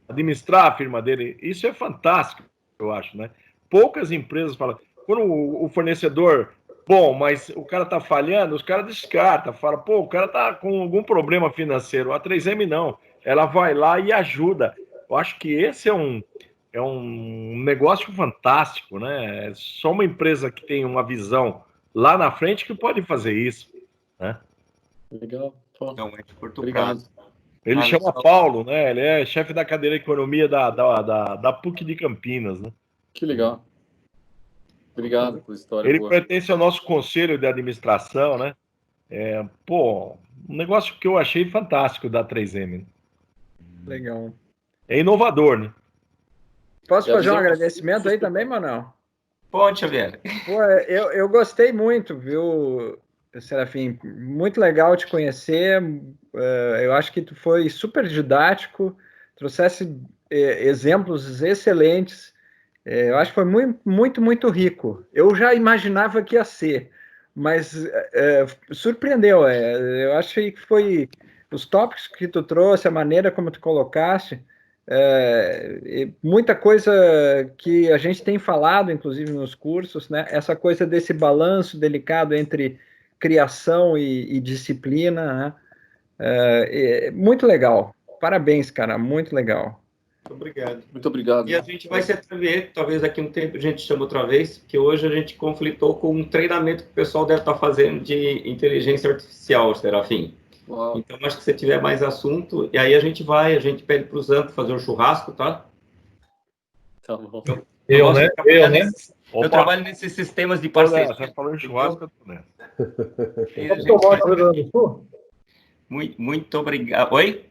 administrar a firma dele. Isso é fantástico, eu acho, né? Poucas empresas falam... Quando o fornecedor... Bom, mas o cara está falhando, os caras descartam, falam, pô, o cara está com algum problema financeiro. A 3M não. Ela vai lá e ajuda. Eu acho que esse é um negócio fantástico, né? É só uma empresa que tem uma visão lá na frente que pode fazer isso, né? Legal. Realmente, curto Obrigado. prazo. Ele chama Paulo, né? Ele é chefe da cadeira de economia da PUC de Campinas, né? Que legal. Obrigado pela história. Ele boa. pertence ao nosso conselho de administração, né? Um negócio que eu achei fantástico da 3M. Né? Legal. É inovador, né? Posso fazer um agradecimento aí também, Manuel? Pode, Xavier. Pô, eu gostei muito, viu, Serafim? Muito legal te conhecer. Eu acho que tu foi super didático, trouxesse exemplos excelentes. Eu acho que foi muito rico. Eu já imaginava que ia ser, mas surpreendeu. Eu achei que foi os tópicos que tu trouxe, a maneira como tu colocaste, muita coisa que a gente tem falado, inclusive nos cursos, né? Essa coisa desse balanço delicado entre criação e disciplina, né? Muito legal. Parabéns, cara, muito legal. Obrigado. Muito obrigado. E a gente vai se atrever, talvez daqui a um tempo a gente chama outra vez, porque hoje a gente conflitou com um treinamento que o pessoal deve estar fazendo de inteligência artificial, Serafim. Uau. Então, acho que se tiver mais assunto, e aí a gente pede para o Zampo fazer um churrasco, tá? Tá bom. Eu, né? Eu trabalho nesses sistemas de parceria. Você falou em churrasco, eu tô nessa. Muito obrigado. Oi?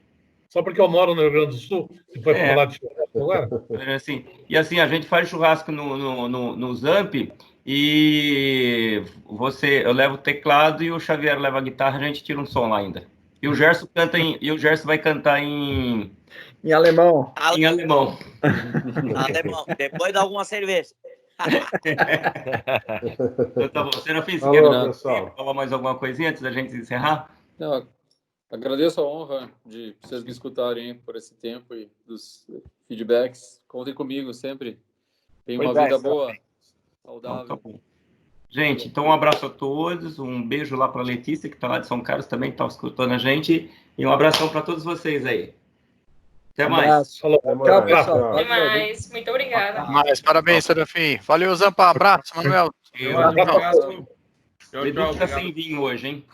Só porque eu moro no Rio Grande do Sul, você foi falar de churrasco agora? Assim, e assim, a gente faz churrasco no Zamp e eu levo o teclado e o Xavier leva a guitarra, a gente tira um som lá ainda. E o Gerson vai cantar em alemão. Em alemão. Alemão. Depois dá alguma cerveja. Então tá bom. Serafim, você quer falar mais alguma coisinha antes da gente encerrar? Não, agradeço a honra de vocês me escutarem por esse tempo e dos feedbacks. Contem comigo sempre. Tenham uma vida boa, saudável. Então, tá bom. Gente, então um abraço a todos, um beijo lá para a Letícia, que está lá de São Carlos também, que está escutando a gente, e um abração para todos vocês aí. Até mais. Tchau, pessoal. Até mais. Muito obrigada. Parabéns, Serafim. Valeu, Zampa. Abraço, Manuel. Edu tá sem vinho hoje, hein?